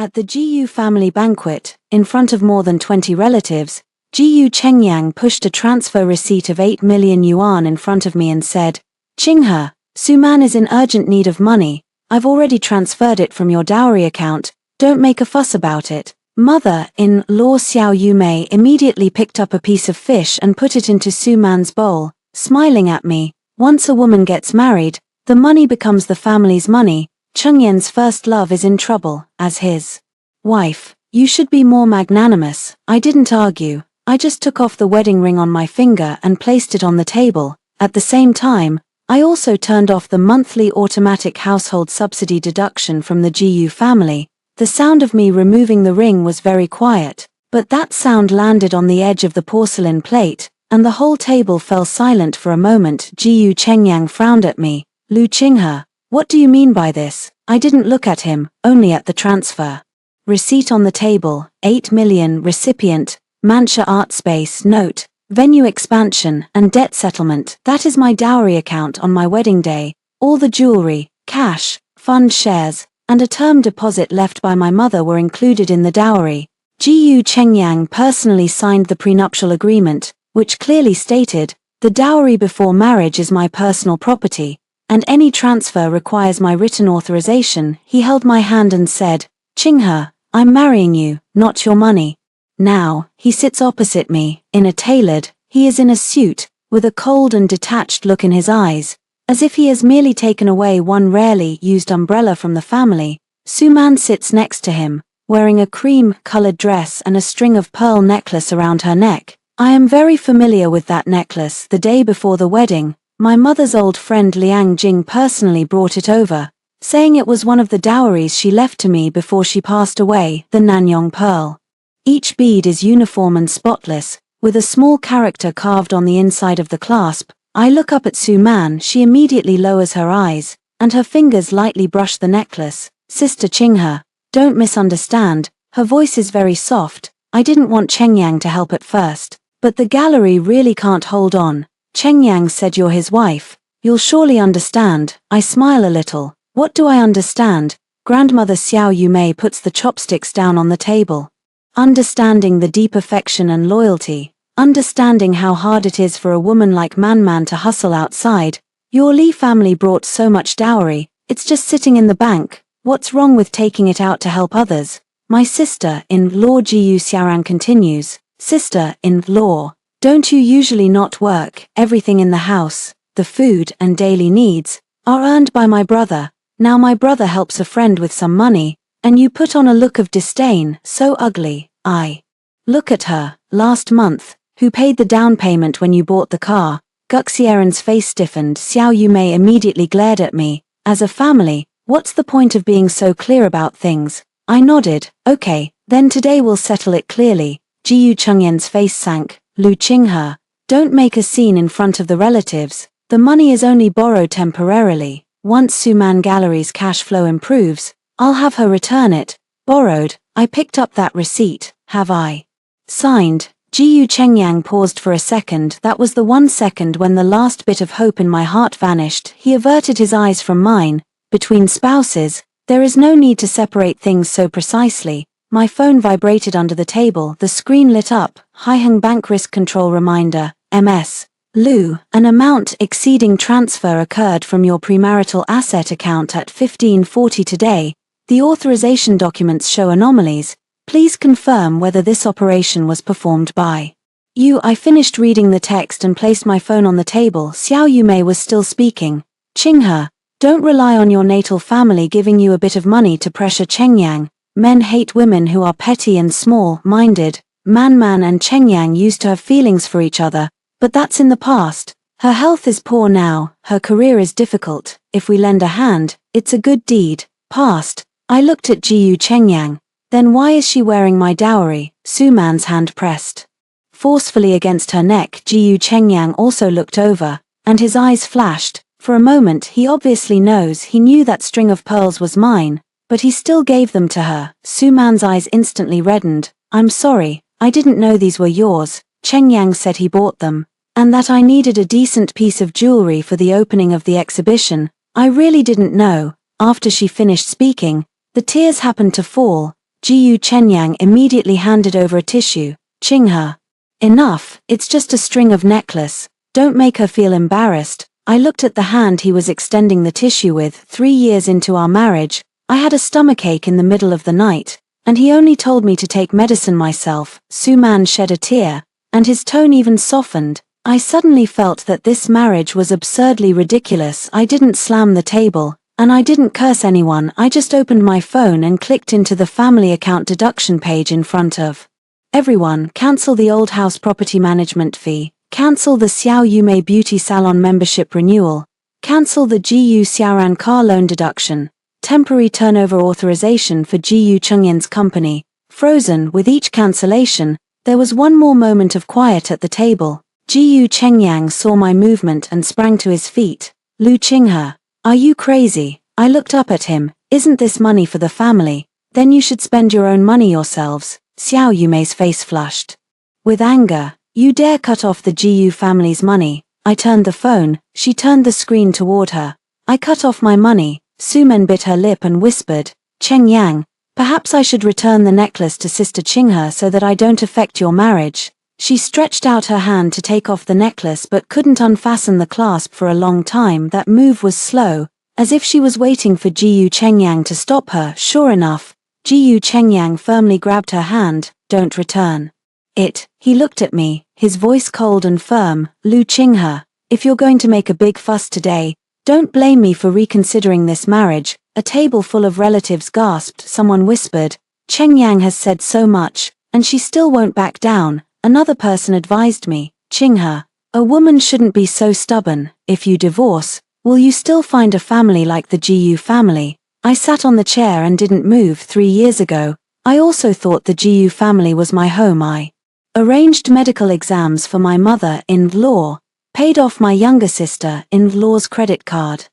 At the Jiyu family banquet, in front of more than 20 relatives, Jiyu Chengyang pushed a transfer receipt of 8 million yuan in front of me and said, "Qinghe, Suman is in urgent need of money. I've already transferred it from your dowry account, don't make a fuss about it." Mother-in-law Xiao Yumei immediately picked up a piece of fish and put it into Suman's bowl, smiling at me. Once a woman gets married, the money becomes the family's money. Chengyan's first love is in trouble, as his wife. You should be more magnanimous. I didn't argue, I just took off the wedding ring on my finger and placed it on the table. At the same time, I also turned off the monthly automatic household subsidy deduction from the Jiyu family. The sound of me removing the ring was very quiet, but that sound landed on the edge of the porcelain plate, and the whole table fell silent for a moment. Jiyu Chengyang frowned at me. "Lu Qinghe, what do you mean by this?" I didn't look at him, only at the transfer receipt on the table. 8 million recipient, Mancha Art Space note, venue expansion and debt settlement. That is my dowry account on my wedding day. All the jewelry, cash, fund shares, and a term deposit left by my mother were included in the dowry. Jiyu Chengyang personally signed the prenuptial agreement, which clearly stated, "The dowry before marriage is my personal property, and any transfer requires my written authorization." He held my hand and said, "Qinghe, I'm marrying you, not your money." Now, he sits opposite me, he is in a suit, with a cold and detached look in his eyes, as if he has merely taken away one rarely used umbrella from the family. Suman sits next to him, wearing a cream-colored dress and a string of pearl necklace around her neck. I am very familiar with that necklace. The day before the wedding, my mother's old friend Liang Jing personally brought it over, saying it was one of the dowries she left to me before she passed away, the Nanyong pearl. Each bead is uniform and spotless, with a small character carved on the inside of the clasp. I look up at Suman. She immediately lowers her eyes, and her fingers lightly brush the necklace. "Sister Qinghe, don't misunderstand." Her voice is very soft. I didn't want Chengyang to help at first, but the gallery really can't hold on. Chengyang said you're his wife. You'll surely understand. I smile a little. What do I understand? Grandmother Xiao Yumei puts the chopsticks down on the table. Understanding the deep affection and loyalty. Understanding how hard it is for a woman like Man to hustle outside. Your Li family brought so much dowry, it's just sitting in the bank. What's wrong with taking it out to help others? My sister-in-law Jiyu Xiaoran continues. Sister-in-law, don't you usually not work? Everything in the house, the food and daily needs, are earned by my brother. Now my brother helps a friend with some money, and you put on a look of disdain. So ugly. I look at her. Last month, who paid the down payment when you bought the car? Guxieren's face stiffened. Xiao Yumei immediately glared at me. As a family, what's the point of being so clear about things? I nodded. Okay, then today we'll settle it clearly. Jiyu Chengyan's face sank. Lu Qinghe, don't make a scene in front of the relatives. The money is only borrowed temporarily. Once Suman Gallery's cash flow improves, I'll have her return it. Borrowed. I picked up that receipt. Have I signed? Jiyu Chengyang paused for a second. That was the 1 second when the last bit of hope in my heart vanished. He averted his eyes from mine. Between spouses, there is no need to separate things so precisely. My phone vibrated under the table. The screen lit up. Haiheng Bank Risk Control Reminder, MS. Lu, an amount exceeding transfer occurred from your premarital asset account at 15:40 today. The authorization documents show anomalies. Please confirm whether this operation was performed by you. I finished reading the text and placed my phone on the table. Xiao Yumei was still speaking. Qinghe, don't rely on your natal family giving you a bit of money to pressure Chengyang. Men hate women who are petty and small-minded. Man and Chengyang used to have feelings for each other, but that's in the past. Her health is poor now, her career is difficult. If we lend a hand, it's a good deed. Past. I looked at Jiyu Chengyang. Then why is she wearing my dowry? Suman's hand pressed forcefully against her neck. Jiyu Chengyang also looked over, and his eyes flashed. For a moment he obviously knew that string of pearls was mine, but he still gave them to her. Suman's eyes instantly reddened. I'm sorry, I didn't know these were yours. Chengyang said he bought them, and that I needed a decent piece of jewelry for the opening of the exhibition. I really didn't know. After she finished speaking, the tears happened to fall. Jiyu Chenyang immediately handed over a tissue. Qinghe. Enough, it's just a string of necklace. Don't make her feel embarrassed. I looked at the hand he was extending the tissue with. 3 years into our marriage, I had a stomachache in the middle of the night, and he only told me to take medicine myself. Suman shed a tear, and his tone even softened. I suddenly felt that this marriage was absurdly ridiculous. I didn't slam the table, and I didn't curse anyone. I just opened my phone and clicked into the family account deduction page in front of everyone. Cancel the old house property management fee. Cancel the Xiao Yume beauty salon membership renewal. Cancel the GU Xiaoran car loan deduction. Temporary turnover authorization for GU Chengyan's company. Frozen. With each cancellation, there was one more moment of quiet at the table. GU Chengyang saw my movement and sprang to his feet. Lu Qinghe, are you crazy? I looked up at him. Isn't this money for the family? Then you should spend your own money yourselves. Xiao Yume's face flushed with anger. You dare cut off the GU family's money? I turned the phone. She turned the screen toward her. I cut off my money. Suman bit her lip and whispered, Chengyang, perhaps I should return the necklace to Sister Qinghe so that I don't affect your marriage. She stretched out her hand to take off the necklace but couldn't unfasten the clasp for a long time. That move was slow, as if she was waiting for GU Chengyang to stop her. Sure enough, GU Chengyang firmly grabbed her hand. Don't return it. He looked at me, his voice cold and firm. Lu Qinghe, if you're going to make a big fuss today, don't blame me for reconsidering this marriage. A table full of relatives gasped. Someone whispered, Chengyang has said so much, and she still won't back down. Another person advised me, Qinghe, a woman shouldn't be so stubborn. If you divorce, will you still find a family like the GU family? I sat on the chair and didn't move. 3 years ago, I also thought the GU family was my home. I arranged medical exams for my mother-in-law, paid off my younger sister-in-law's credit card,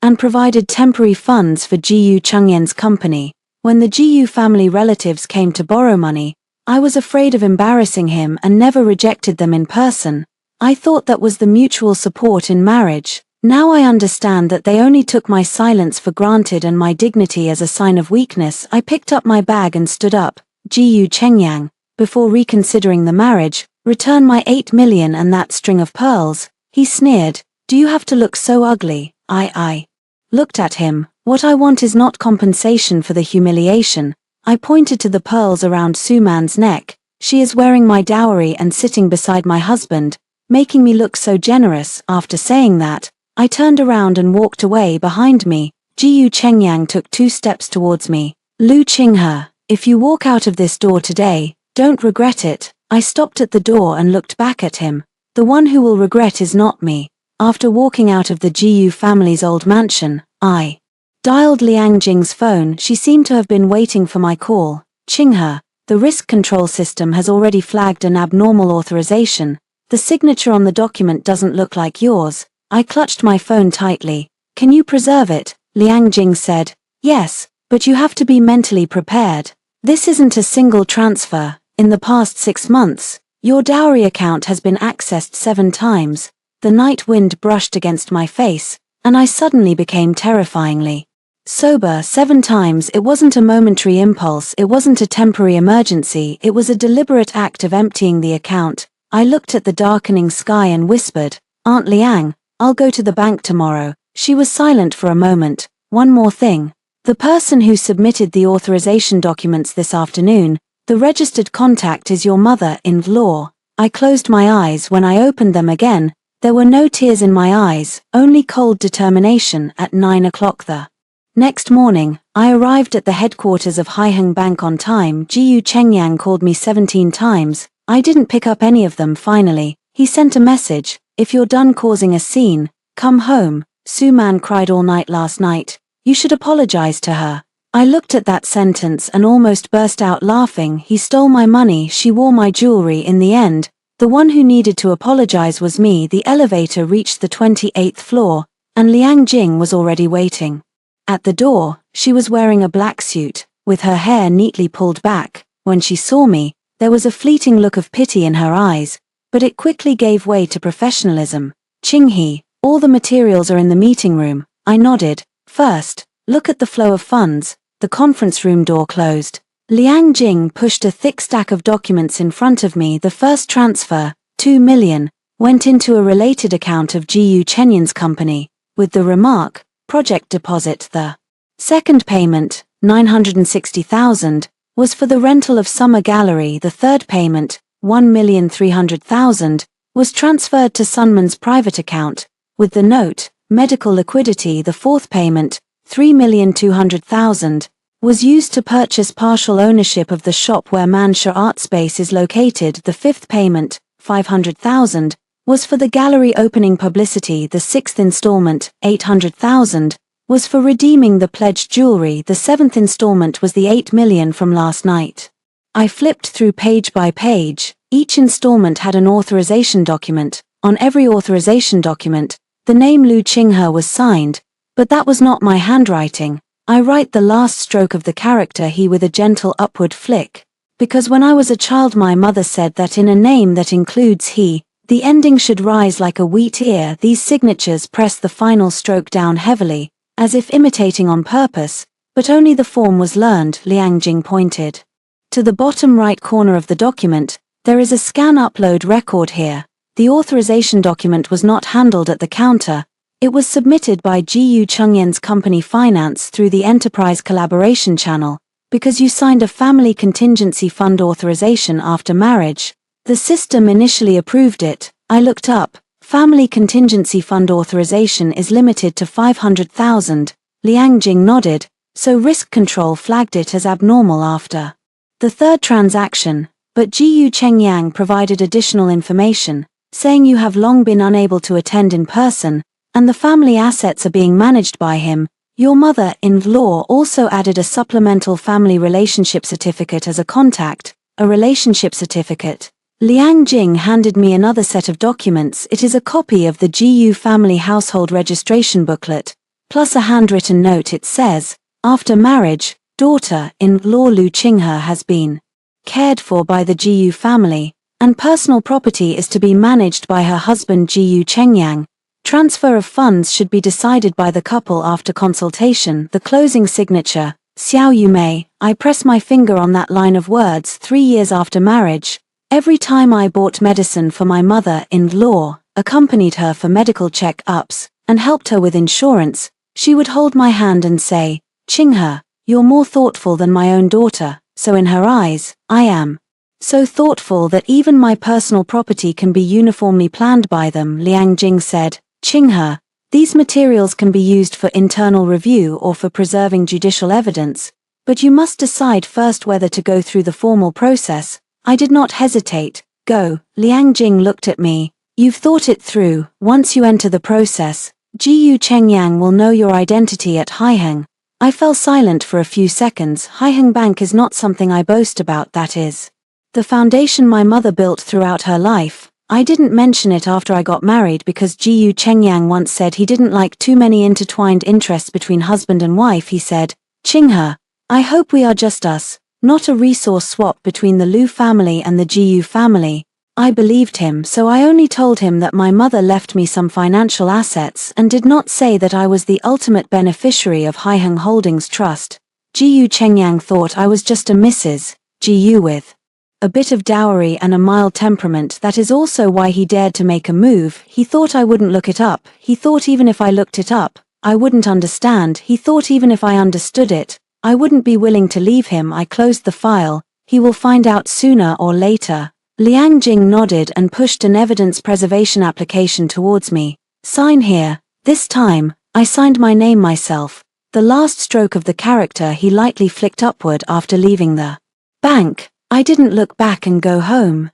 and provided temporary funds for GU Chengyan's company. When the GU family relatives came to borrow money, I was afraid of embarrassing him and never rejected them in person. I thought that was the mutual support in marriage. Now I understand that they only took my silence for granted and my dignity as a sign of weakness. I picked up my bag and stood up. GU Chengyang, before reconsidering the marriage, return my 8 million and that string of pearls. He sneered. Do you have to look so ugly? I looked at him. What I want is not compensation for the humiliation. I pointed to the pearls around Suman's neck. She is wearing my dowry and sitting beside my husband, making me look so generous. After saying that, I turned around and walked away. Behind me, GU Chengyang took 2 steps towards me. Lu Qinghe, if you walk out of this door today, don't regret it. I stopped at the door and looked back at him. The one who will regret is not me. After walking out of the GU family's old mansion, I dialed Liang Jing's phone. She seemed to have been waiting for my call. Qinghe, the risk control system has already flagged an abnormal authorization. The signature on the document doesn't look like yours. I clutched my phone tightly. Can you preserve it? Liang Jing said. Yes, but you have to be mentally prepared. This isn't a single transfer. In the past 6 months, your dowry account has been accessed 7 times. The night wind brushed against my face, and I suddenly became terrifyingly sober. 7 times. It wasn't a momentary impulse, it wasn't a temporary emergency, it was a deliberate act of emptying the account. I looked at the darkening sky and whispered, Aunt Liang, I'll go to the bank tomorrow. She was silent for a moment. One more thing. The person who submitted the authorization documents this afternoon, the registered contact is your mother-in-law. I closed my eyes. When I opened them again, there were no tears in my eyes, only cold determination. At 9 o'clock the next morning, I arrived at the headquarters of Haiheng Bank on time. GU Chengyang called me 17 times. I didn't pick up any of them. Finally, he sent a message. If you're done causing a scene, come home. Suman cried all night last night. You should apologize to her. I looked at that sentence and almost burst out laughing. He stole my money. She wore my jewelry. In the end, the one who needed to apologize was me. The elevator reached the 28th floor, and Liang Jing was already waiting at the door. She was wearing a black suit, with her hair neatly pulled back. When she saw me, there was a fleeting look of pity in her eyes, but it quickly gave way to professionalism. Qinghe, all the materials are in the meeting room. I nodded. First, look at the flow of funds. The conference room door closed. Liang Jing pushed a thick stack of documents in front of me. The first transfer, 2 million, went into a related account of Jiyu Chenyan's company, with the remark, project deposit. The second payment, 960,000, was for the rental of Summer Gallery. The third payment, 1,300,000, was transferred to Sunman's private account, with the note, medical liquidity. The fourth payment, 3,200,000, was used to purchase partial ownership of the shop where Mansha Art Space is located. The fifth payment, 500,000, was for the gallery opening publicity. The sixth installment, 800,000, was for redeeming the pledged jewelry. The seventh installment was the 8 million from last night. I flipped through page by page. Each installment had an authorization document. On every authorization document, the name Lu Qinghe was signed, but that was not my handwriting. I write the last stroke of the character he with a gentle upward flick, because when I was a child my mother said that in a name that includes he, the ending should rise like a wheat ear. These signatures press the final stroke down heavily, as if imitating on purpose, but only the form was learned. Liang Jing pointed to the bottom right corner of the document. There is a scan upload record here. The authorization document was not handled at the counter. It was submitted by Jiyu Chengyan's company finance through the enterprise collaboration channel, because you signed a family contingency fund authorization after marriage. The system initially approved it. I looked up. Family contingency fund authorization is limited to 500,000. Liang Jing nodded, so risk control flagged it as abnormal after the third transaction, but Jiyu Chengyang provided additional information, saying you have long been unable to attend in person, and the family assets are being managed by him. Your mother-in-law also added a supplemental family relationship certificate as a contact, a relationship certificate. Liang Jing handed me another set of documents. It is a copy of the Jiyu family household registration booklet, plus a handwritten note. It says, after marriage, daughter-in-law Lu Qinghe has been cared for by the Jiyu family, and personal property is to be managed by her husband Jiyu Chengyang. Transfer of funds should be decided by the couple after consultation. The closing signature, Xiao Yumei. I press my finger on that line of words. 3 years after marriage, every time I bought medicine for my mother-in-law, accompanied her for medical check-ups, and helped her with insurance, she would hold my hand and say, Qinghe, you're more thoughtful than my own daughter. So in her eyes, I am so thoughtful that even my personal property can be uniformly planned by them. Liang Jing said, Qinghe, these materials can be used for internal review or for preserving judicial evidence, but you must decide first whether to go through the formal process. I did not hesitate. Go. Liang Jing looked at me. You've thought it through. Once you enter the process, Jiyu Chengyang will know your identity at Haiheng. I fell silent for a few seconds. Haiheng Bank is not something I boast about. That is the foundation my mother built throughout her life. I didn't mention it after I got married because Jiyu Chengyang once said he didn't like too many intertwined interests between husband and wife. He said, Qinghe, I hope we are just us, not a resource swap between the Lu family and the Jiyu family. I believed him, so I only told him that my mother left me some financial assets and did not say that I was the ultimate beneficiary of Haiheng Holdings Trust. Jiyu Chengyang thought I was just a Mrs. Jiyu with a bit of dowry and a mild temperament. That is also why he dared to make a move. He thought I wouldn't look it up. He thought even if I looked it up, I wouldn't understand. He thought even if I understood it, I wouldn't be willing to leave him. I closed the file. He will find out sooner or later. Liang Jing nodded and pushed an evidence preservation application towards me. Sign here. This time, I signed my name myself. The last stroke of the character he lightly flicked upward after leaving the bank. I didn't look back and go home.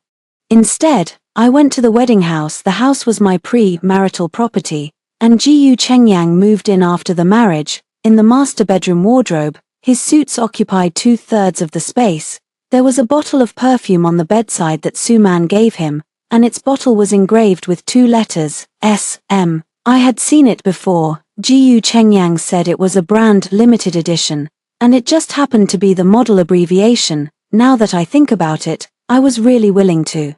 Instead, I went to the wedding house. The house was my pre-marital property, and Jiyu Chengyang moved in after the marriage. In the master bedroom wardrobe, his suits occupied 2/3 of the space. There was a bottle of perfume on the bedside that Suman gave him, and its bottle was engraved with 2 letters, S.M. I had seen it before. Jiyu Chengyang said it was a brand limited edition, and it just happened to be the model abbreviation. Now that I think about it, I was really willing to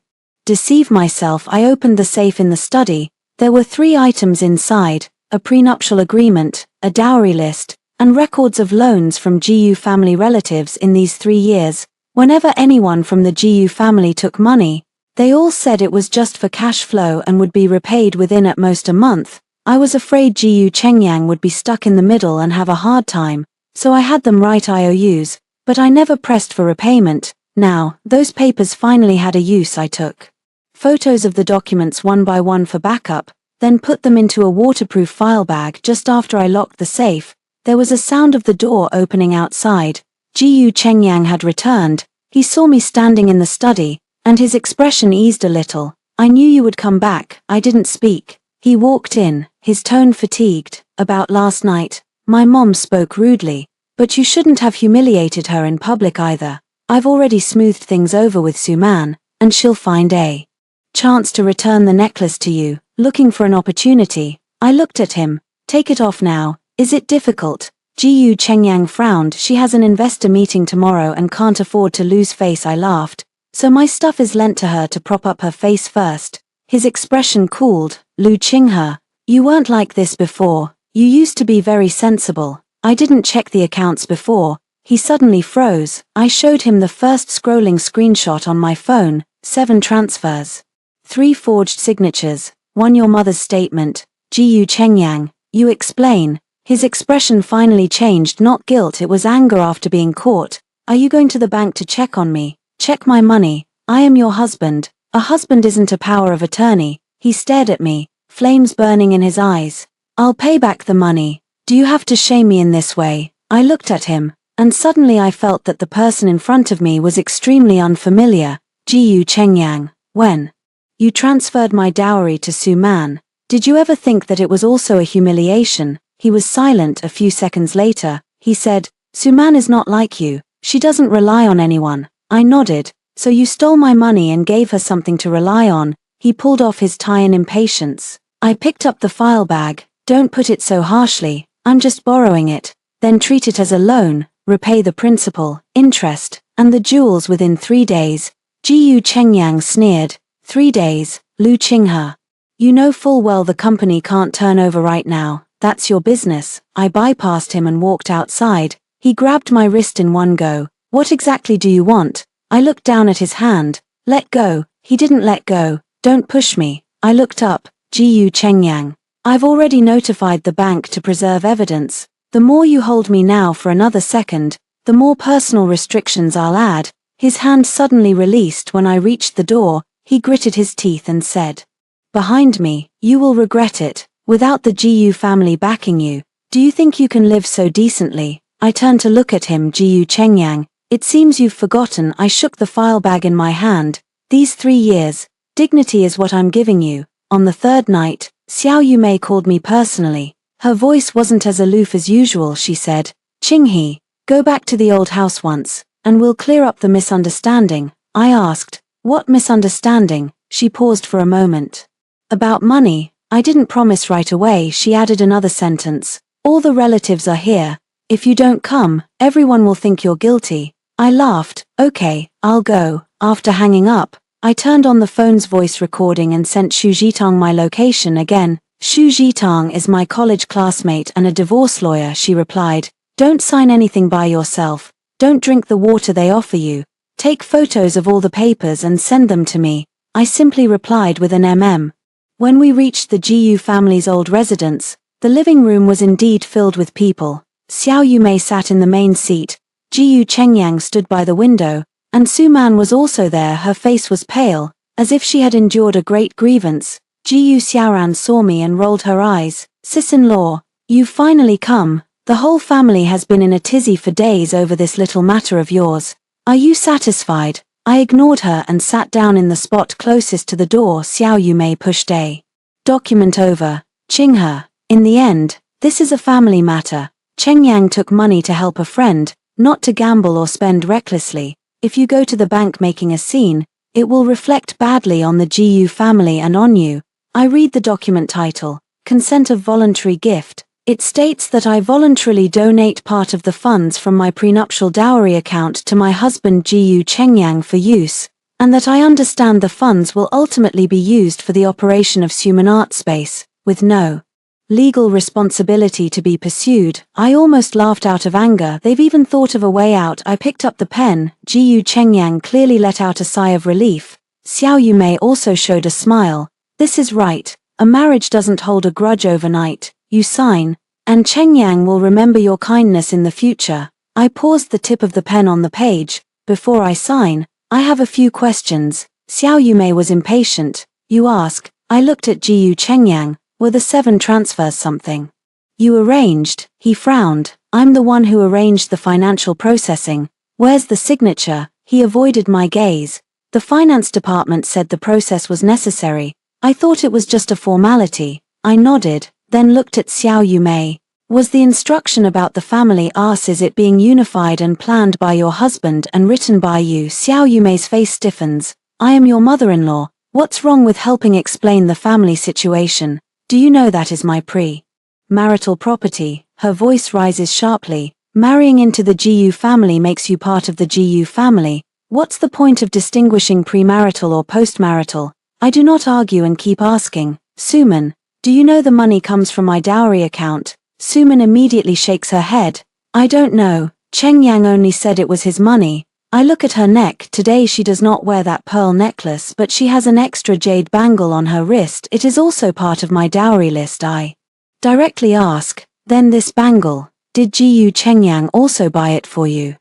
deceive myself. I opened the safe in the study. There were 3 items inside, a prenuptial agreement, a dowry list, and records of loans from GU family relatives in these 3 years. Whenever anyone from the GU family took money, they all said it was just for cash flow and would be repaid within at most a month. I was afraid GU Chengyang would be stuck in the middle and have a hard time, so I had them write IOUs, but I never pressed for repayment. Now, those papers finally had a use. I took photos of the documents one by one for backup, then put them into a waterproof file bag. Just after I locked the safe, there was a sound of the door opening outside. GU Chengyang had returned. He saw me standing in the study, and his expression eased a little. I knew you would come back. I didn't speak. He walked in, his tone fatigued. About last night, my mom spoke rudely, but you shouldn't have humiliated her in public either. I've already smoothed things over with Suman, and she'll find a chance to return the necklace to you. Looking for an opportunity. I looked at him. Take it off now. Is it difficult? GU Chengyang frowned. She has an investor meeting tomorrow and can't afford to lose face. I laughed. So my stuff is lent to her to prop up her face first. His expression cooled. Lu Qinghe, you weren't like this before. You used to be very sensible. I didn't check the accounts before. He suddenly froze. I showed him the first scrolling screenshot on my phone. 7 transfers. 3 forged signatures. 1 your mother's statement. GU Chengyang, you explain. His expression finally changed. Not guilt, it was anger after being caught. Are you going to the bank to check on me? Check my money. I am your husband. A husband isn't a power of attorney. He stared at me, flames burning in his eyes. I'll pay back the money. Do you have to shame me in this way? I looked at him, and suddenly I felt that the person in front of me was extremely unfamiliar. GU Chengyang, when you transferred my dowry to Suman, did you ever think that it was also a humiliation? He was silent. A few seconds later, he said, Suman is not like you. She doesn't rely on anyone. I nodded. So you stole my money and gave her something to rely on. He pulled off his tie in impatience. I picked up the file bag. Don't put it so harshly. I'm just borrowing it. Then treat it as a loan. Repay the principal, interest, and the jewels within 3 days. GU Chengyang sneered. 3 days, Lu Qinghe. You know full well the company can't turn over right now. That's your business. I bypassed him and walked outside. He grabbed my wrist in one go. What exactly do you want? I looked down at his hand. Let go. He didn't let go. Don't push me. I looked up. GU Chengyang. I've already notified the bank to preserve evidence. The more you hold me now for another second, the more personal restrictions I'll add. His hand suddenly released when I reached the door. He gritted his teeth and said, behind me, you will regret it. Without the GU family backing you, do you think you can live so decently? I turned to look at him. GU Chengyang, it seems you've forgotten. I shook the file bag in my hand. These 3 years, dignity is what I'm giving you. On the 3rd night, Xiao Yumei called me personally. Her voice wasn't as aloof as usual. She said, Qinghe, go back to the old house once, and we'll clear up the misunderstanding. I asked, what misunderstanding? She paused for a moment. About money. I didn't promise right away. She added another sentence. All the relatives are here. If you don't come, everyone will think you're guilty. I laughed. Okay, I'll go. After hanging up, I turned on the phone's voice recording and sent Xu Zhitong my location again. Xu Zhitong is my college classmate and a divorce lawyer. She replied, don't sign anything by yourself. Don't drink the water they offer you. Take photos of all the papers and send them to me. I simply replied with an MM. When we reached the GU family's old residence, the living room was indeed filled with people. Xiao Yumei sat in the main seat. GU Chengyang stood by the window, and Suman was also there. Her face was pale, as if she had endured a great grievance. GU Xiaoran saw me and rolled her eyes. Sis-in-law, you've finally come. The whole family has been in a tizzy for days over this little matter of yours. Are you satisfied? I ignored her and sat down in the spot closest to the door. Xiao Yumei pushed a document over. Qinghe, in the end, this is a family matter. Chengyang took money to help a friend, not to gamble or spend recklessly. If you go to the bank making a scene, it will reflect badly on the GU family and on you. I read the document title, Consent of Voluntary Gift. It states that I voluntarily donate part of the funds from my prenuptial dowry account to my husband GU Chengyang for use, and that I understand the funds will ultimately be used for the operation of Suman Art Space, with no legal responsibility to be pursued. I almost laughed out of anger. They've even thought of a way out. I picked up the pen. Jiyu Chengyang clearly let out a sigh of relief. Xiao Yumei also showed a smile. This is right. A marriage doesn't hold a grudge overnight. You sign, and Chengyang will remember your kindness in the future. I paused the tip of the pen on the page. Before I sign, I have a few questions. Xiao Yumei was impatient. You ask. I looked at Jiyu Chengyang. Were the 7 transfers something you arranged? He frowned. I'm the one who arranged the financial processing. Where's the signature? He avoided my gaze. The finance department said the process was necessary. I thought it was just a formality. I nodded, then looked at Xiao Yumei. Was the instruction about the family ours? Is it being unified and planned by your husband and written by you? Xiao Yumei's face stiffens. I am your mother-in-law. What's wrong with helping explain the family situation? Do you know that is my pre-marital property? Her voice rises sharply. Marrying into the Jiyu family makes you part of the Jiyu family. What's the point of distinguishing premarital or postmarital? I do not argue and keep asking. Suman, do you know the money comes from my dowry account? Suman immediately shakes her head. I don't know. Chengyang only said it was his money. I look at her neck. Today she does not wear that pearl necklace, but she has an extra jade bangle on her wrist. It is also part of my dowry list. I directly ask, then this bangle, did Jiyu Chengyang also buy it for you?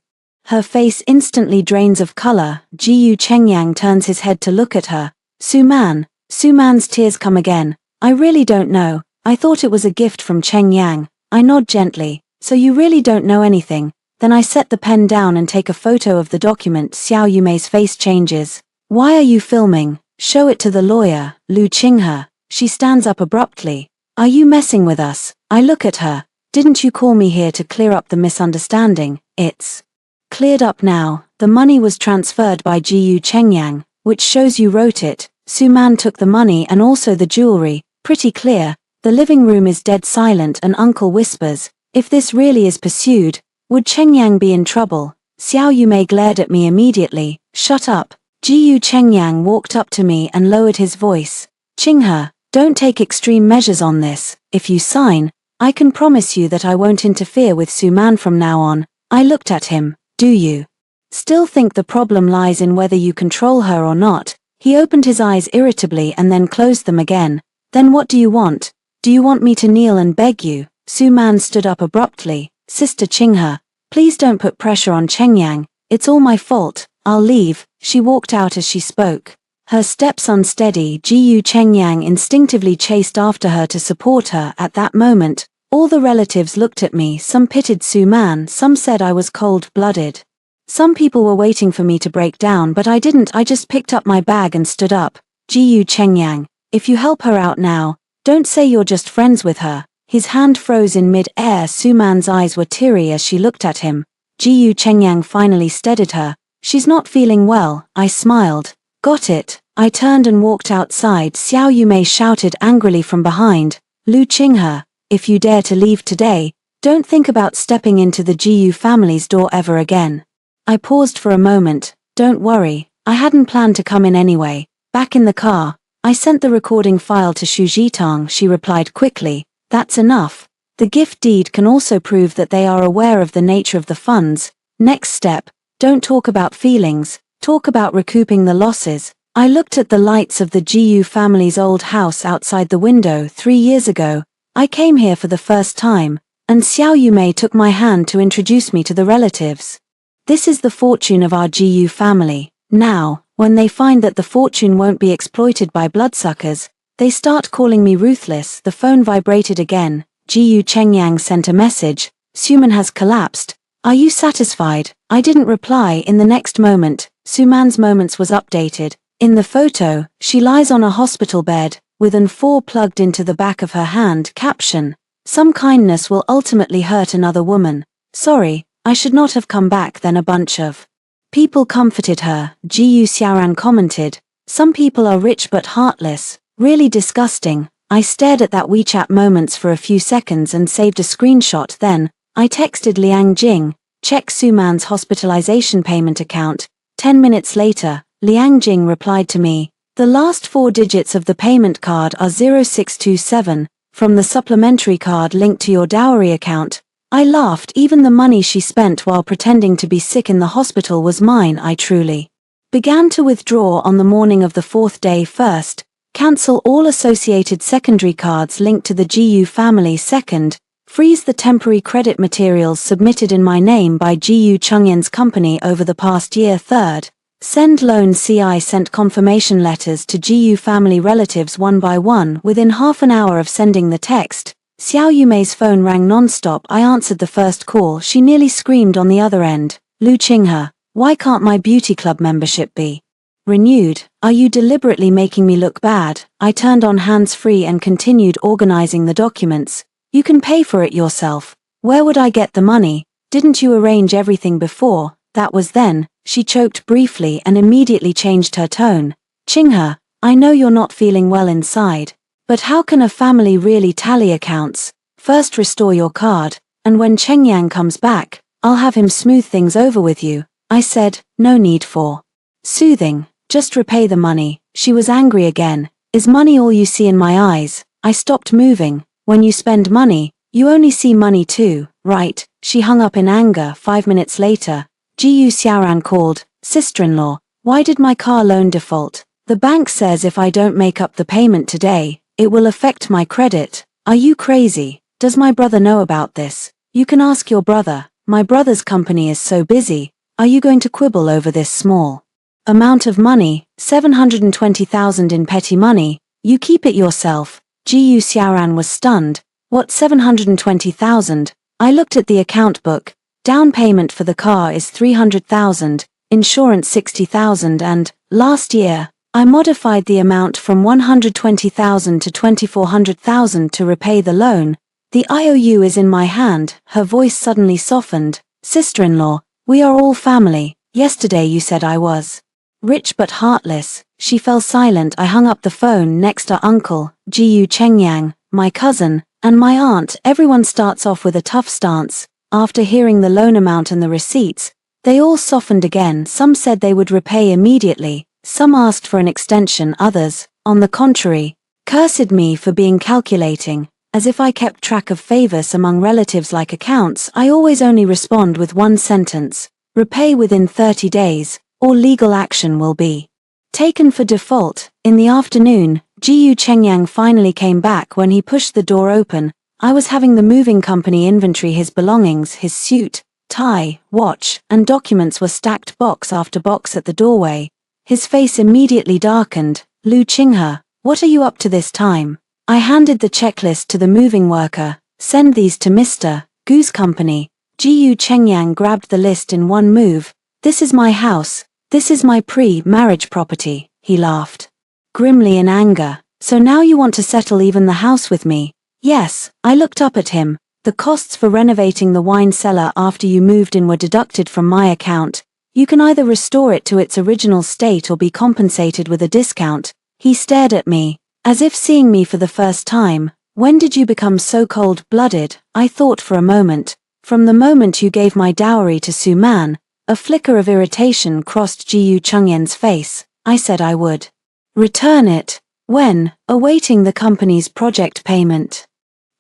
Her face instantly drains of color. Jiyu Chengyang turns his head to look at her. Suman's tears come again. I really don't know. I thought it was a gift from Chengyang. I nod gently. So you really don't know anything? Then I set the pen down and take a photo of the document. Xiao Yumei's face changes. Why are you filming? Show it to the lawyer, Lu Qinghe. She stands up abruptly. Are you messing with us? I look at her. Didn't you call me here to clear up the misunderstanding? It's cleared up now. The money was transferred by Jiyu Chengyang, which shows you wrote it. Suman took the money and also the jewelry. Pretty clear. The living room is dead silent and Uncle whispers, if this really is pursued, would Chengyang be in trouble? Xiao Yumei glared at me immediately. Shut up. Jiyu Chengyang walked up to me and lowered his voice. Qinghe, don't take extreme measures on this. If you sign, I can promise you that I won't interfere with Suman from now on. I looked at him. Do you still think the problem lies in whether you control her or not? He opened his eyes irritably and then closed them again. Then what do you want? Do you want me to kneel and beg you? Suman stood up abruptly. Sister Qinghe, please don't put pressure on Chengyang. It's all my fault. I'll leave. She walked out as she spoke. Her steps unsteady. Jiyu Chengyang instinctively chased after her to support her. At that moment, all the relatives looked at me. Some pitied Suman, some said I was cold-blooded. Some people were waiting for me to break down, but I didn't. I just picked up my bag and stood up. Jiyu Chengyang, if you help her out now, don't say you're just friends with her. His hand froze in mid-air. Suman's eyes were teary as she looked at him. Jiyu Chengyang finally steadied her. She's not feeling well. I smiled. Got it. I turned and walked outside. Xiao Yumei shouted angrily from behind. Lu Qinghe, if you dare to leave today, don't think about stepping into the Jiyu family's door ever again. I paused for a moment. Don't worry. I hadn't planned to come in anyway. Back in the car, I sent the recording file to Xu Jitang. She replied quickly. That's enough. The gift deed can also prove that they are aware of the nature of the funds. Next step, don't talk about feelings, talk about recouping the losses. I looked at the lights of the Jiyu family's old house outside the window. 3 years ago, I came here for the first time, and Xiao Yumei took my hand to introduce me to the relatives. This is the fortune of our Jiyu family. Now, when they find that the fortune won't be exploited by bloodsuckers, they start calling me ruthless. The phone vibrated again. Jiyu Chengyang sent a message. Suman has collapsed. Are you satisfied? I didn't reply. In the next moment, Suman's moments was updated. In the photo, she lies on a hospital bed, with an 4 plugged into the back of her hand. Caption: some kindness will ultimately hurt another woman. Sorry, I should not have come back. Then a bunch of people comforted her. Jiyu Xiaoran commented, some people are rich but heartless. Really disgusting. I stared at that WeChat moments for a few seconds and saved a screenshot. Then, I texted Liang Jing, check Suman's hospitalization payment account. 10 minutes later, Liang Jing replied to me, the last 4 digits of the payment card are 0627, from the supplementary card linked to your Dowry account." I laughed. Even the money she spent while pretending to be sick in the hospital was mine. I truly began to withdraw on the morning of the fourth day. First, cancel all associated secondary cards linked to the GU family. Second, freeze the temporary credit materials submitted in my name by GU Chengyan's company over the past year. Third, send loan. I sent confirmation letters to GU family relatives one by one. Within half an hour of sending the text, Xiao Yumei's phone rang non-stop. I answered the first call. She nearly screamed on the other end. "Lu Qinghe, why can't my beauty club membership be renewed? Are you deliberately making me look bad?" I turned on hands-free and continued organizing the documents. "You can pay for it yourself. Where would I get the money? Didn't you arrange everything before?" That was then. She choked briefly and immediately changed her tone. "Qinghe, I know you're not feeling well inside. But how can a family really tally accounts? First restore your card, and when Chengyang comes back, I'll have him smooth things over with you." I said, "No need for soothing, just repay the money." She was angry again. "Is money all you see in my eyes?" I stopped moving. "When you spend money, you only see money too, right?" She hung up in anger. 5 minutes later, GU Xiaoran called. "Sister-in-law, why did my car loan default? The bank says if I don't make up the payment today, it will affect my credit." "Are you crazy? Does my brother know about this?" "You can ask your brother. My brother's company is so busy. Are you going to quibble over this small amount of money? 720,000 in petty money. You keep it yourself." GU Xiaoran was stunned. "What, 720,000? I looked at the account book. Down payment for the car is 300,000, insurance 60,000 and, last year, I modified the amount from 120,000 to 2,400,000 to repay the loan. The IOU is in my hand." Her voice suddenly softened. "Sister-in-law, we are all family. Yesterday you said I was rich but heartless." She fell silent. I hung up the phone. Next are Uncle, GU Chengyang, my cousin, and my aunt. Everyone starts off with a tough stance. After hearing the loan amount and the receipts, they all softened again. Some said they would repay immediately. Some asked for an extension. Others, on the contrary, cursed me for being calculating, as if I kept track of favors among relatives like accounts. I always only respond with one sentence: repay within 30 days, or legal action will be taken for default. In the afternoon, GU Chengyang finally came back. When he pushed the door open, I was having the moving company inventory his belongings. His suit, tie, watch, and documents were stacked box after box at the doorway. His face immediately darkened. "Lu Qinghe, what are you up to this time?" I handed the checklist to the moving worker. "Send these to Mr. Gu's company." GU Chengyang grabbed the list in one move. "This is my house. This is my pre-marriage property." He laughed grimly in anger. "So now you want to settle even the house with me?" "Yes." I looked up at him. "The costs for renovating the wine cellar after you moved in were deducted from my account. You can either restore it to its original state or be compensated with a discount." He stared at me, as if seeing me for the first time. "When did you become so cold-blooded?" I thought for a moment. "From the moment you gave my dowry to Su Man." A flicker of irritation crossed GU Chengyan's face. I said I would return it. "When?" "Awaiting the company's project payment."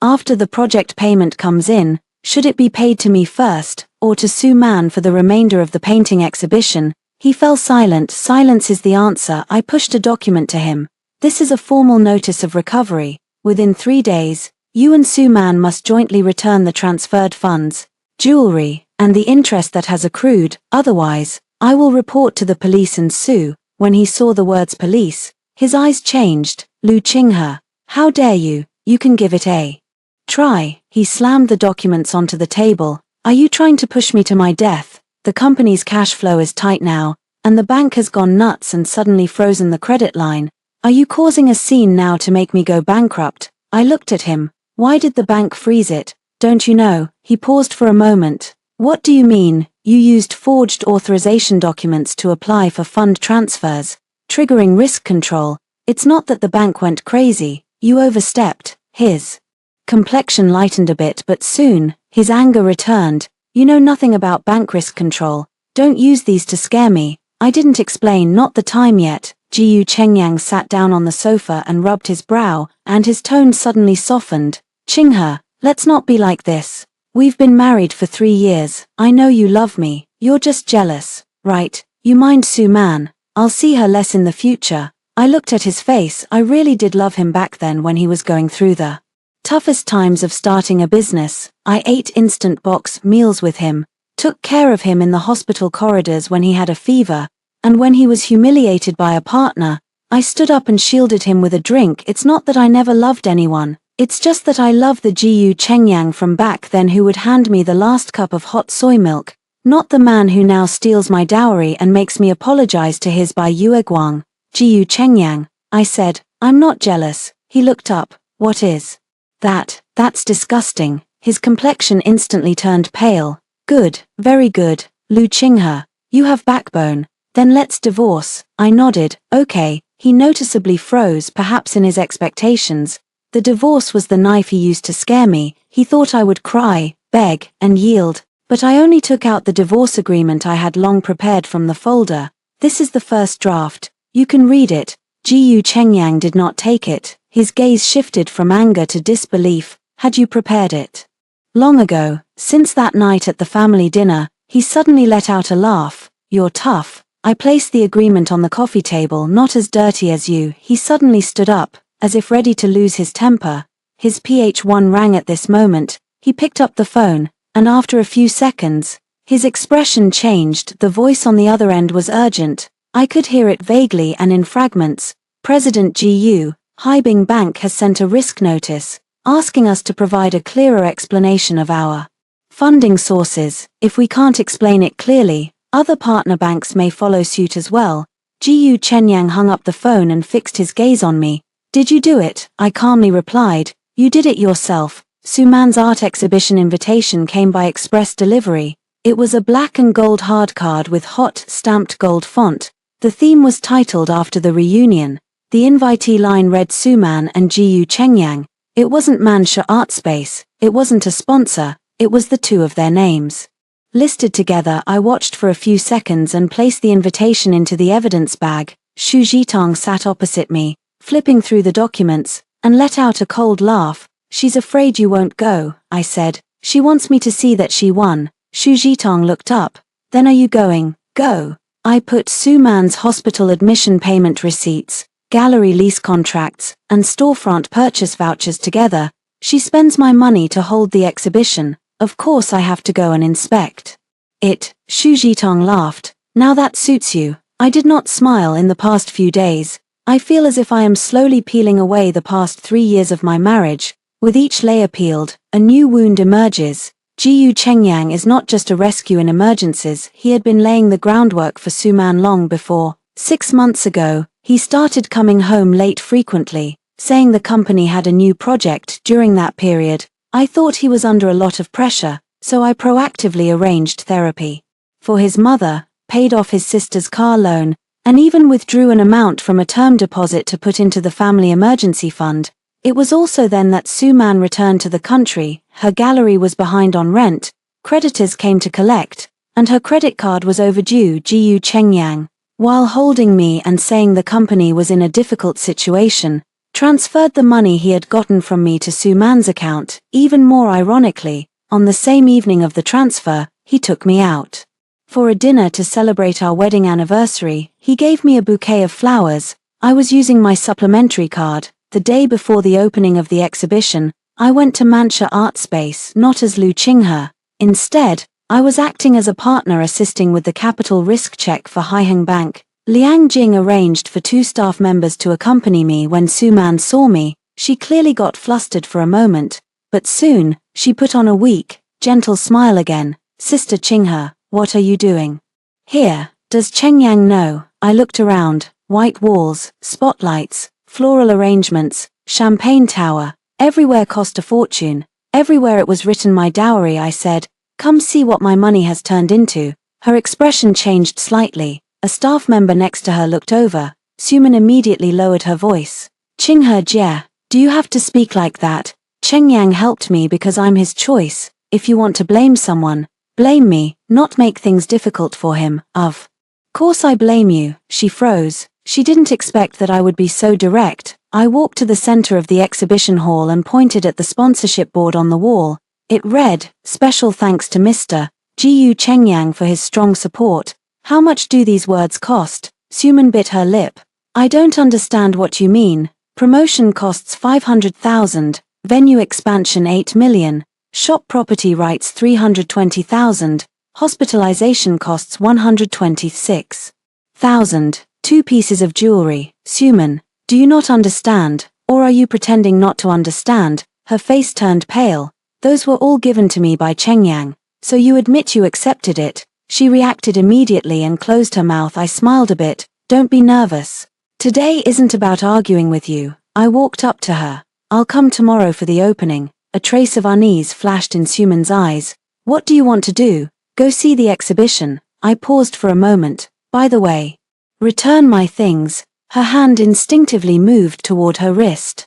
"After the project payment comes in, should it be paid to me first, or to Su Man for the remainder of the painting exhibition?" He fell silent. "Silence is the answer." I pushed a document to him. "This is a formal notice of recovery. Within 3 days, you and Su Man must jointly return the transferred funds, jewelry, and the interest that has accrued. Otherwise, I will report to the police." And Su, when he saw the words police, his eyes changed. "Lu Qinghe, how dare you? You can give it a try." He slammed the documents onto the table. "Are you trying to push me to my death? The company's cash flow is tight now, and the bank has gone nuts and suddenly frozen the credit line. Are you causing a scene now to make me go bankrupt?" I looked at him. "Why did the bank freeze it? Don't you know?" He paused for a moment. "What do you mean? You used forged authorization documents to apply for fund transfers, triggering risk control. It's not that the bank went crazy, you overstepped." His complexion lightened a bit, but soon, his anger returned. "You know nothing about bank risk control. Don't use these to scare me." I didn't explain. "Not the time yet. Jiyu Chengyang sat down on the sofa and rubbed his brow, and his tone suddenly softened. Qinghe, let's not be like this. We've been married for 3 years. I know you love me. You're just jealous, right? You mind Su Man. I'll see her less in the future. I looked at his face. I really did love him back then when he was going through the toughest times of starting a business. I ate instant box meals with him, took care of him in the hospital corridors when he had a fever, and when he was humiliated by a partner, I stood up and shielded him with a drink. It's not that I never loved anyone, it's just that I love the Jiyu Chengyang from back then who would hand me the last cup of hot soy milk, not the man who now steals my dowry and makes me apologize to his Bai Yueguang. Jiyu Chengyang, I said, I'm not jealous. He looked up. What is that? That's disgusting. His complexion instantly turned pale. Good, very good, Lu Qinghe, you have backbone. Then let's divorce. I nodded. Okay. He noticeably froze, perhaps in his expectations. The divorce was the knife he used to scare me. He thought I would cry, beg, and yield, but I only took out the divorce agreement I had long prepared from the folder. This is the first draft. You can read it. Jiyu Chengyang did not take it. His gaze shifted from anger to disbelief. Had you prepared it? Long ago, since that night at the family dinner, he suddenly let out a laugh. You're tough. I placed the agreement on the coffee table. Not as dirty as you. He suddenly stood up, as if ready to lose his temper. His PH1 rang at this moment. He picked up the phone, and after a few seconds, his expression changed. The voice on the other end was urgent. I could hear it vaguely and in fragments. President Jiyu, Haibing Bank has sent a risk notice, asking us to provide a clearer explanation of our funding sources. If we can't explain it clearly, other partner banks may follow suit as well. Jiyu Chengyang hung up the phone and fixed his gaze on me. Did you do it? I calmly replied. You did it yourself. Su Man's art exhibition invitation came by express delivery. It was a black and gold hardcard with hot, stamped gold font. The theme was titled after the reunion. The invitee line read Su Man and Jiyu Chengyang. It wasn't Mancha Art Space. It wasn't a sponsor. It was the two of their names listed together. I watched for a few seconds and placed the invitation into the evidence bag. Xu Zhitong sat opposite me, flipping through the documents, and let out a cold laugh. She's afraid you won't go, I said. She wants me to see that she won. Xu Zhitong looked up. Then are you going? Go. I put Su Man's hospital admission payment receipts, gallery lease contracts, and storefront purchase vouchers together. She spends my money to hold the exhibition. Of course I have to go and inspect it. Xu Zhitong laughed. Now that suits you. I did not smile in the past few days. I feel as if I am slowly peeling away the past 3 years of my marriage. With each layer peeled, a new wound emerges. Jiyu Chengyang is not just a rescue in emergencies. He had been laying the groundwork for Su Man long before. 6 months ago, he started coming home late frequently, saying the company had a new project. During that period, I thought he was under a lot of pressure, so I proactively arranged therapy for his mother, paid off his sister's car loan, and even withdrew an amount from a term deposit to put into the family emergency fund. It was also then that Su Man returned to the country. Her gallery was behind on rent, creditors came to collect, and her credit card was overdue. Jiyu Chengyang, while holding me and saying the company was in a difficult situation, transferred the money he had gotten from me to Su Man's account. Even more ironically, on the same evening of the transfer, he took me out for a dinner to celebrate our wedding anniversary. He gave me a bouquet of flowers. I was using my supplementary card. The day before the opening of the exhibition, I went to Mancha Art Space not as Lu Qinghe. Instead, I was acting as a partner assisting with the capital risk check for Haibing Bank. Liang Jing arranged for 2 staff members to accompany me. When Su Man saw me, she clearly got flustered for a moment, but soon, she put on a weak, gentle smile again. Sister Qinghe, what are you doing here? Does Chengyang know? I looked around. White walls, spotlights, floral arrangements, champagne tower. Everywhere cost a fortune. Everywhere it was written my dowry. I said, come see what my money has turned into. Her expression changed slightly. A staff member next to her looked over. Suman immediately lowered her voice. Qinghe Jie, do you have to speak like that? Chengyang helped me because I'm his choice. If you want to blame someone, blame me, not make things difficult for him. Of course I blame you. She froze. She didn't expect that I would be so direct. I walked to the center of the exhibition hall and pointed at the sponsorship board on the wall. It read, "Special thanks to Mr. Jiyu Chengyang for his strong support." How much do these words cost? Suman bit her lip. I don't understand what you mean. Promotion costs 500,000, venue expansion 8 million, shop property rights 320,000, hospitalization costs 126,000, 2 pieces of jewelry. Suman, do you not understand, or are you pretending not to understand? Her face turned pale. Those were all given to me by Chengyang, so you admit you accepted it. She reacted immediately and closed her mouth. I smiled a bit. Don't be nervous. Today isn't about arguing with you. I walked up to her. I'll come tomorrow for the opening. A trace of unease flashed in Suman's eyes. What do you want to do? Go see the exhibition. I paused for a moment. By the way, return my things. Her hand instinctively moved toward her wrist.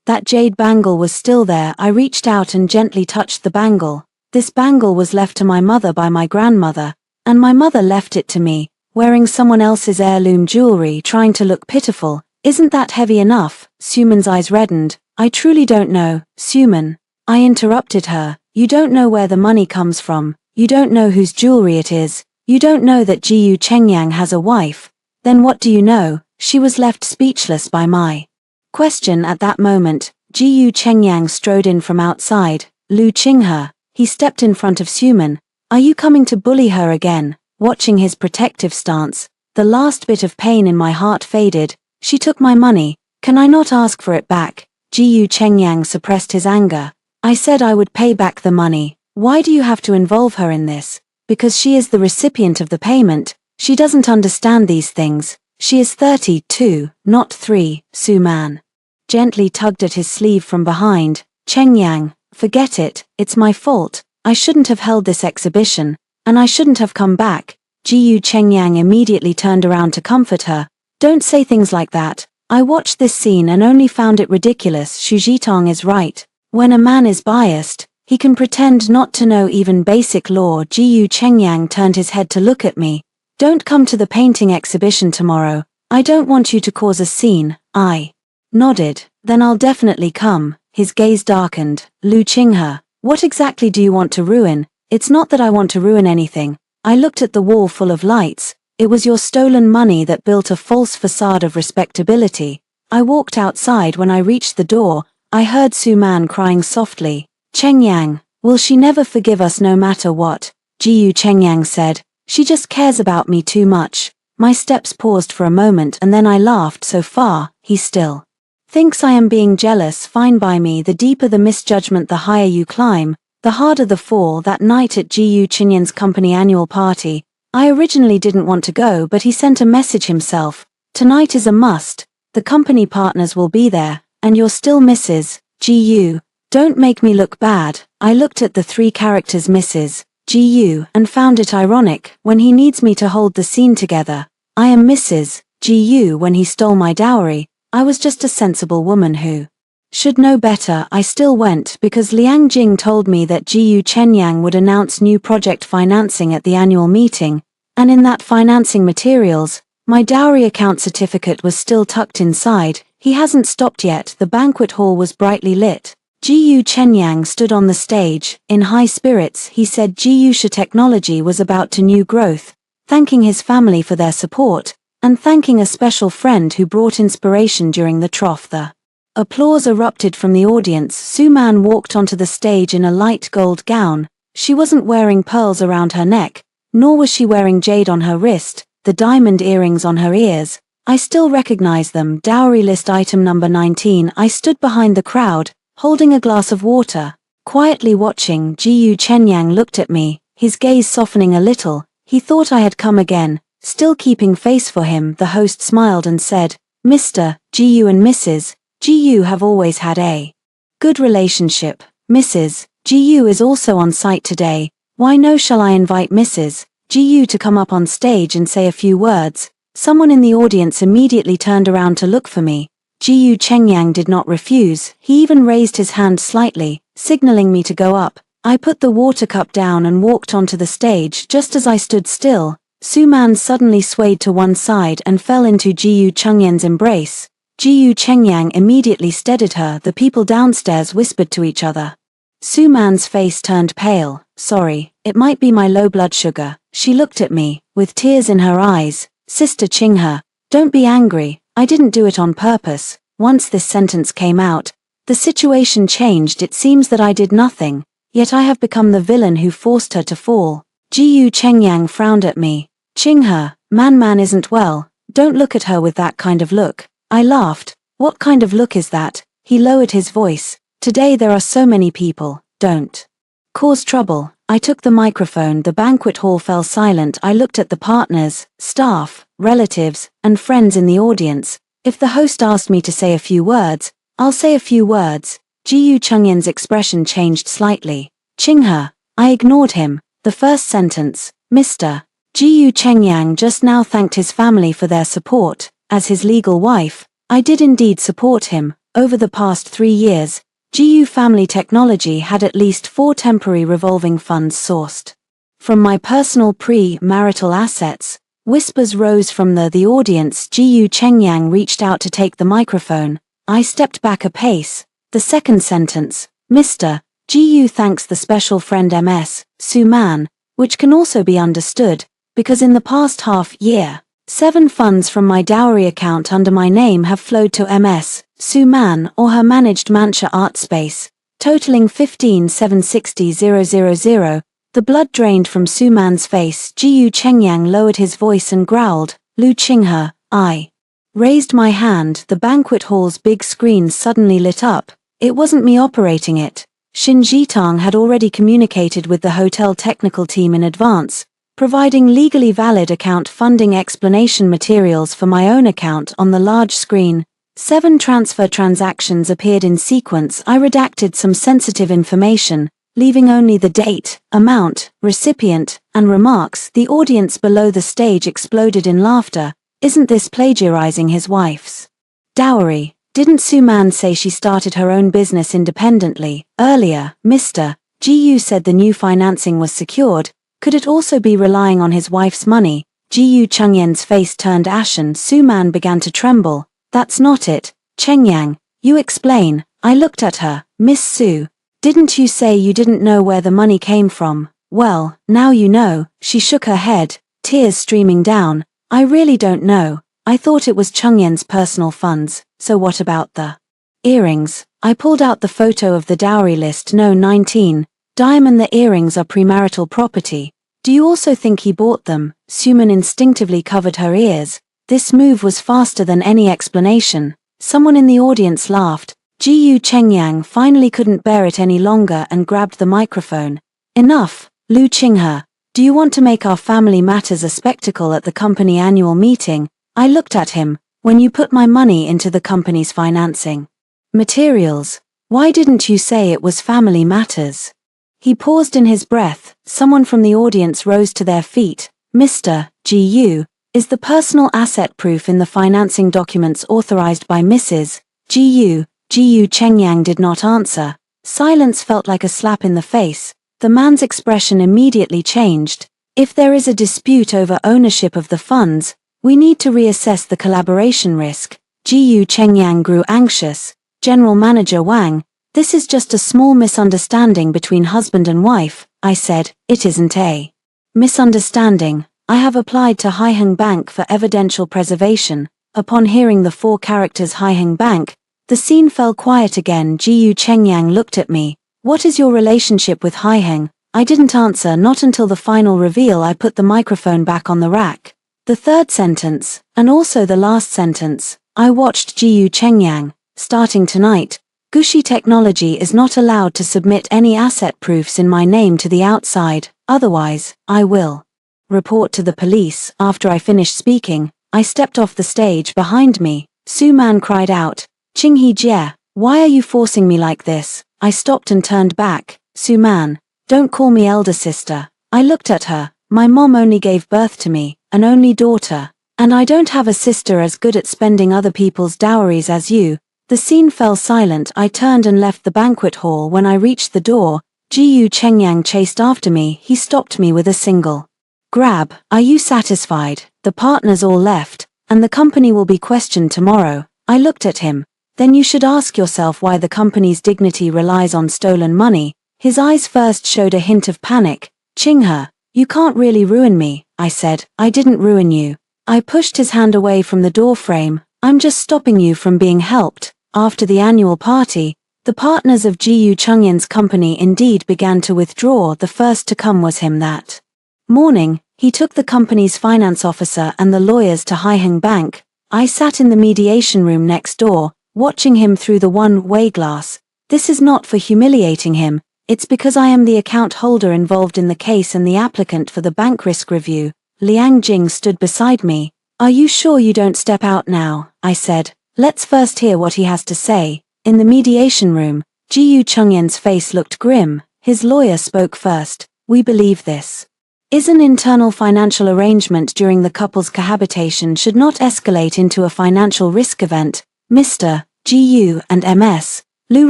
That jade bangle was still there. I reached out and gently touched the bangle. This bangle was left to my mother by my grandmother, and my mother left it to me, wearing someone else's heirloom jewelry, trying to look pitiful. Isn't that heavy enough? Suman's eyes reddened. I truly don't know, Suman. I interrupted her. You don't know where the money comes from. You don't know whose jewelry it is. You don't know that Jiyu Chengyang has a wife. Then what do you know? She was left speechless by my question at that moment. Jiyu Chengyang strode in from outside. Lu Qinghe. He stepped in front of Suman. Are you coming to bully her again? Watching his protective stance, the last bit of pain in my heart faded. She took my money. Can I not ask for it back? Jiyu Chengyang suppressed his anger. I said I would pay back the money. Why do you have to involve her in this? Because she is the recipient of the payment. She doesn't understand these things. She is 32, not 3, Suman gently tugged at his sleeve from behind. Chengyang, forget it, it's my fault. I shouldn't have held this exhibition, and I shouldn't have come back. Jiyu Chengyang immediately turned around to comfort her. Don't say things like that. I watched this scene and only found it ridiculous. Xu Zhitong is right. When a man is biased, he can pretend not to know even basic law. Jiyu Chengyang turned his head to look at me. Don't come to the painting exhibition tomorrow. I don't want you to cause a scene. I nodded. Then I'll definitely come. His gaze darkened. Lu Qinghe, what exactly do you want to ruin? It's not that I want to ruin anything. I looked at the wall full of lights. It was your stolen money that built a false facade of respectability. I walked outside. When I reached the door, I heard Suman crying softly. Chengyang, will she never forgive us no matter what? Jiyu Chengyang said. She just cares about me too much. My steps paused for a moment and then I laughed. So far, he still thinks I am being jealous. Fine by me. The deeper the misjudgment, the higher you climb, the harder the fall. That night at Jiyu Chenyan's company annual party, I originally didn't want to go, but he sent a message himself. Tonight is a must. The company partners will be there, and you're still Mrs. Jiyu. Don't make me look bad. I looked at the 3 characters Mrs. Jiyu and found it ironic. When he needs me to hold the scene together, I am Mrs. Jiyu. When he stole my dowry, I was just a sensible woman who should know better. I still went because Liang Jing told me that Jiyu Chenyang would announce new project financing at the annual meeting, and in that financing materials, my dowry account certificate was still tucked inside. He hasn't stopped yet. The banquet hall was brightly lit. Jiyu Chenyang stood on the stage. In high spirits, he said Jiyusha Technology was about to new growth, thanking his family for their support, and thanking a special friend who brought inspiration during the trough. The applause erupted from the audience. Suman walked onto the stage in a light gold gown. She wasn't wearing pearls around her neck, nor was she wearing jade on her wrist. The diamond earrings on her ears, I still recognize them. Dowry list item number 19. I stood behind the crowd, holding a glass of water, quietly watching. Jiyu Chenyang looked at me, his gaze softening a little. He thought I had come again. Still keeping face for him, the host smiled and said, Mr. Jiyu and Mrs. Jiyu have always had a good relationship. Mrs. Jiyu is also on site today. Why no? Shall I invite Mrs. Jiyu to come up on stage and say a few words? Someone in the audience immediately turned around to look for me. Jiyu Chenyang did not refuse. He even raised his hand slightly, signaling me to go up. I put the water cup down and walked onto the stage. Just as I stood still, Su-man suddenly swayed to one side and fell into Jiyu Chengyan's embrace. Jiyu Chengyang immediately steadied her. The people downstairs whispered to each other. Su-man's face turned pale. Sorry, it might be my low blood sugar. She looked at me, with tears in her eyes. Sister Chinghe, don't be angry, I didn't do it on purpose. Once this sentence came out, the situation changed. It seems that I did nothing, yet I have become the villain who forced her to fall. Jiyu Chengyang frowned at me. Chinghe, man isn't well, don't look at her with that kind of look. I laughed. What kind of look is that? He lowered his voice. Today there are so many people, don't cause trouble. I took the microphone. The banquet hall fell silent. I looked at the partners, staff, relatives, and friends in the audience. If the host asked me to say a few words, I'll say a few words. Jiyu Chengyan's expression changed slightly. Chinghe, I ignored him. The first sentence, Mr. Jiyu Chengyang just now thanked his family for their support. As his legal wife, I did indeed support him. Over the past 3 years, Jiyu Family Technology had at least 4 temporary revolving funds sourced from my personal pre-marital assets. Whispers rose from the audience. Jiyu Chengyang reached out to take the microphone. I stepped back a pace. The second sentence, Mr. Jiyu thanks the special friend Ms. Su-man, which can also be understood, because in the past half-year, 7 funds from my dowry account under my name have flowed to Ms. Su-man or her managed Mancha art space, totaling 15,760,000. The blood drained from Su-man's face. Jiyu Chengyang lowered his voice and growled, Lu Chinghe, I raised my hand. The banquet hall's big screen suddenly lit up. It wasn't me operating it. Xin Jitang had already communicated with the hotel technical team in advance, providing legally valid account funding explanation materials for my own account. On the large screen, 7 transfer transactions appeared in sequence. I redacted some sensitive information, leaving only the date, amount, recipient, and remarks. The audience below the stage exploded in laughter. Isn't this plagiarizing his wife's dowry? Didn't Su-man say she started her own business independently? Earlier, Mr. Jiyu said the new financing was secured. Could it also be relying on his wife's money? Jiyu Chengyan's face turned ashen. Su-man began to tremble. That's not it. Chengyang, you explain. I looked at her. Miss Su, didn't you say you didn't know where the money came from? Well, now you know. She shook her head, tears streaming down. I really don't know. I thought it was Chengyan's personal funds. So what about the earrings? I pulled out the photo of the dowry list. No, 19. Diamond. The earrings are premarital property. Do you also think he bought them? Su-man instinctively covered her ears. This move was faster than any explanation. Someone in the audience laughed. Jiyu Chengyang finally couldn't bear it any longer and grabbed the microphone. Enough, Lu Chinghe. Do you want to make our family matters a spectacle at the company annual meeting? I looked at him. When you put my money into the company's financing materials, why didn't you say it was family matters? He paused in his breath. Someone from the audience rose to their feet. Mr. Jiyu, is the personal asset proof in the financing documents authorized by Mrs. Jiyu? Jiyu Chengyang did not answer. Silence felt like a slap in the face. The man's expression immediately changed. If there is a dispute over ownership of the funds, we need to reassess the collaboration risk. Jiyu Chengyang grew anxious. General Manager Wang, this is just a small misunderstanding between husband and wife. I said, it isn't a misunderstanding. I have applied to Haiheng Bank for evidential preservation. Upon hearing the 4 characters Haiheng Bank, the scene fell quiet again. Jiyu Chengyang looked at me. What is your relationship with Haiheng? I didn't answer. Not until the final reveal. I put the microphone back on the rack. The third sentence, and also the last sentence. I watched Jiyu Chengyang. Starting tonight, Gushi Technology is not allowed to submit any asset proofs in my name to the outside, otherwise, I will report to the police. After I finished speaking, I stepped off the stage. Behind me, Su-man cried out, Qinghe Jie, why are you forcing me like this? I stopped and turned back. Su-man, don't call me elder sister. I looked at her. My mom only gave birth to me, an only daughter, and I don't have a sister as good at spending other people's dowries as you. The scene fell silent. I turned and left the banquet hall. When I reached the door, Jiyu Chengyang chased after me. He stopped me with a single Grab, are you satisfied? The partners all left, and the company will be questioned tomorrow. I looked at him. Then you should ask yourself why the company's dignity relies on stolen money. His eyes first showed a hint of panic. Ching-he, you can't really ruin me, I said. I didn't ruin you. I pushed his hand away from the door frame. I'm just stopping you from being helped. After the annual party, the partners of Ji Chungyan's company indeed began to withdraw. The first to come was him that morning. He took the company's finance officer and the lawyers to Haiheng Bank. I sat in the mediation room next door, watching him through the one-way glass. This is not for humiliating him, it's because I am the account holder involved in the case and the applicant for the bank risk review. Liang Jing stood beside me. Are you sure you don't step out now? I said. Let's first hear what he has to say. In the mediation room, Ji Chungyan's face looked grim. His lawyer spoke first. We believe this is an internal financial arrangement during the couple's cohabitation should not escalate into a financial risk event. Mr. Gu and Ms. Lu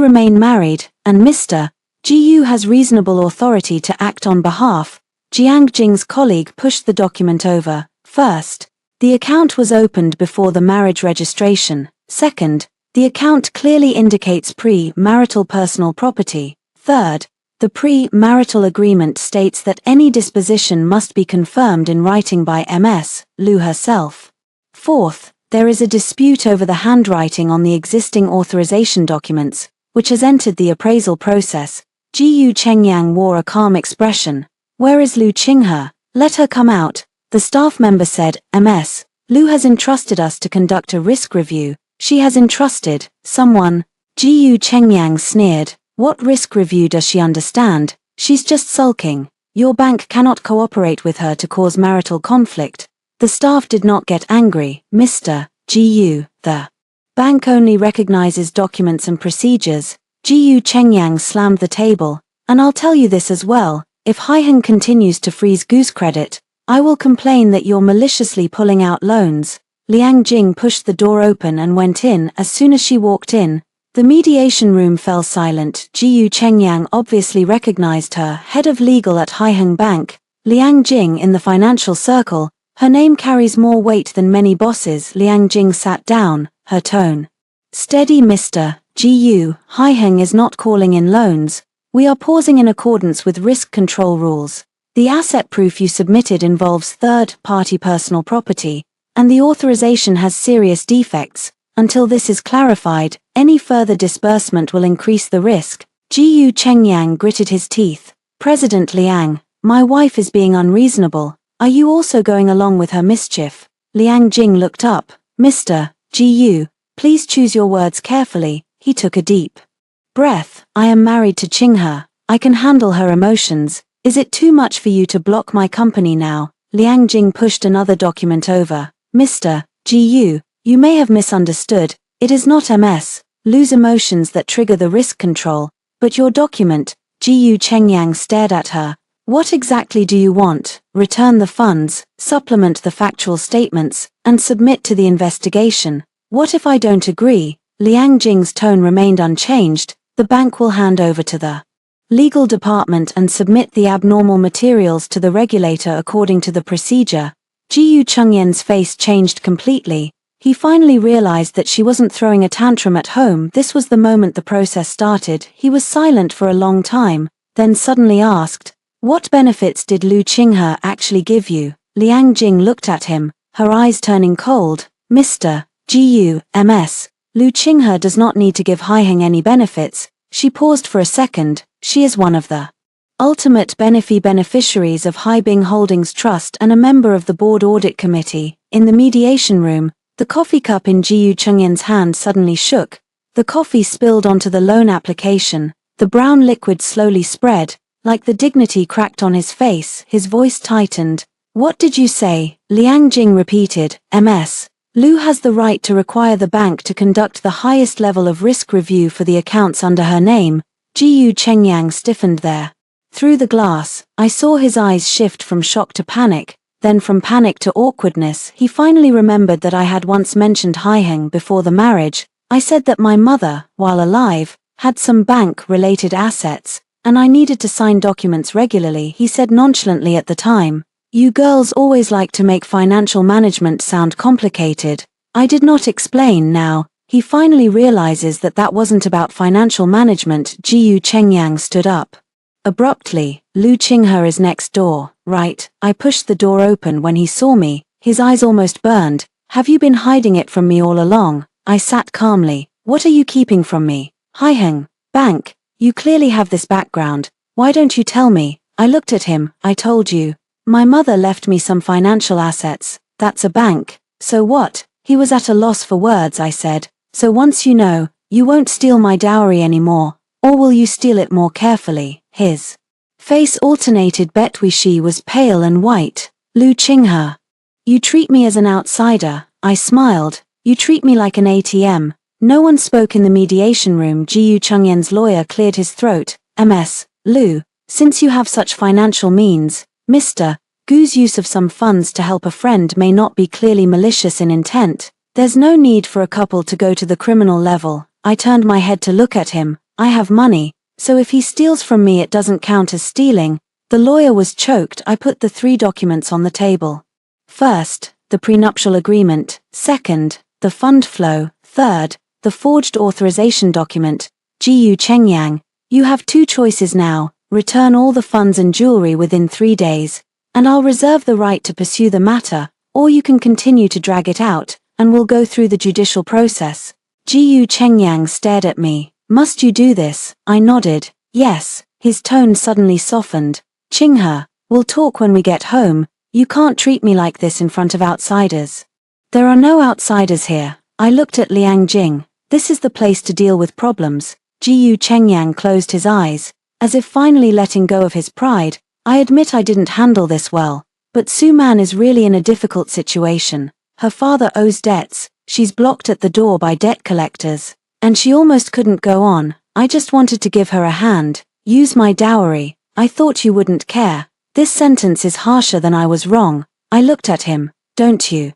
remain married, and Mr. Gu has reasonable authority to act on behalf. Jiang Jing's colleague pushed the document over. First, the account was opened before the marriage registration. Second, the account clearly indicates pre-marital personal property. Third, the pre-marital agreement states that any disposition must be confirmed in writing by Ms. Lu herself. Fourth, there is a dispute over the handwriting on the existing authorization documents, which has entered the appraisal process. Ji Chengyang wore a calm expression. Where is Lu Ching-he? Let her come out. The staff member said, Ms. Lu has entrusted us to conduct a risk review. She has entrusted someone. Ji Chengyang sneered. What risk review does she understand? She's just sulking. Your bank cannot cooperate with her to cause marital conflict. The staff did not get angry. Mr. Gu, the bank only recognizes documents and procedures. Ji Chengyang slammed the table. And I'll tell you this as well, if Haiheng continues to freeze goose credit, I will complain that you're maliciously pulling out loans. Liang Jing pushed the door open and went in. As soon as she walked in, the mediation room fell silent. Ji Chengyang obviously recognized her, head of legal at Haiheng Bank. Liang Jing in the financial circle, her name carries more weight than many bosses. Liang Jing sat down, her tone steady. Mr. Gu, Haiheng is not calling in loans. We are pausing in accordance with risk control rules. The asset proof you submitted involves third-party personal property, and the authorization has serious defects. Until this is clarified, any further disbursement will increase the risk. Ji Chengyang gritted his teeth. President Liang, my wife is being unreasonable. Are you also going along with her mischief? Liang Jing looked up. Mr. Gu, please choose your words carefully. He took a deep breath. I am married to Ching-he. I can handle her emotions. Is it too much for you to block my company now? Liang Jing pushed another document over. Mr. Gu, you may have misunderstood. It is not Ms. Lu's emotions that trigger the risk control, but your document. Ji Chengyang stared at her. What exactly do you want? Return the funds, supplement the factual statements, and submit to the investigation. What if I don't agree? Liang Jing's tone remained unchanged. The bank will hand over to the legal department and submit the abnormal materials to the regulator according to the procedure. Ji Chungyan's face changed completely. He finally realized that she wasn't throwing a tantrum at home. This was the moment the process started. He was silent for a long time, then suddenly asked, what benefits did Lu Ching-he actually give you? Liang Jing looked at him, her eyes turning cold. Mr. Gu, Ms. Lu Ching-he does not need to give Haiheng any benefits. She paused for a second. She is one of the ultimate beneficiaries of Haibing Holdings Trust and a member of the board audit committee. In the mediation room, the coffee cup in Ji Chungyan's hand suddenly shook. The coffee spilled onto the loan application. The brown liquid slowly spread. Like the dignity cracked on his face, his voice tightened. What did you say? Liang Jing repeated. Ms. Lu has the right to require the bank to conduct the highest level of risk review for the accounts under her name. Ji Chengyang stiffened there. Through the glass, I saw his eyes shift from shock to panic. Then from panic to awkwardness. He finally remembered that I had once mentioned Haiheng before the marriage. I said that my mother, while alive, had some bank-related assets, and I needed to sign documents regularly, he said nonchalantly at the time. You girls always like to make financial management sound complicated. I did not explain now. He finally realizes that that wasn't about financial management. Jiyu Chengyang stood up. Abruptly, Lu Qinghe is next door, right? I pushed the door open when he saw me, his eyes almost burned. Have you been hiding it from me all along? I sat calmly. What are you keeping from me? Haiheng, bank, you clearly have this background. Why don't you tell me? I looked at him. I told you. My mother left me some financial assets. That's a bank. So what? He was at a loss for words. I said, so once you know, you won't steal my dowry anymore, or will you steal it more carefully? His face alternated. She was pale and white. Lu Qinghe. You treat me as an outsider. I smiled. You treat me like an ATM. No one spoke in the mediation room. Jiyu Chengyan's lawyer cleared his throat. Ms. Lu, since you have such financial means, Mr. Gu's use of some funds to help a friend may not be clearly malicious in intent. There's no need for a couple to go to the criminal level. I turned my head to look at him. I have money, so if he steals from me it doesn't count as stealing. The lawyer was choked. I put the 3 documents on the table. First, the prenuptial agreement. Second, the fund flow. Third, the forged authorization document. Jiyu Chengyang, you have 2 choices now. Return all the funds and jewelry within 3 days, and I'll reserve the right to pursue the matter, or you can continue to drag it out, and we'll go through the judicial process. Jiyu Chengyang stared at me. Must you do this? I nodded. Yes. His tone suddenly softened. Qinghe, we'll talk when we get home. You can't treat me like this in front of outsiders. There are no outsiders here. I looked at Liang Jing. This is the place to deal with problems. Jiyu Chengyang closed his eyes, as if finally letting go of his pride. I admit I didn't handle this well, but Su Man is really in a difficult situation. Her father owes debts, she's blocked at the door by debt collectors, and she almost couldn't go on. I just wanted to give her a hand. Use my dowry. I thought you wouldn't care. This sentence is harsher than I was wrong. I looked at him. Don't you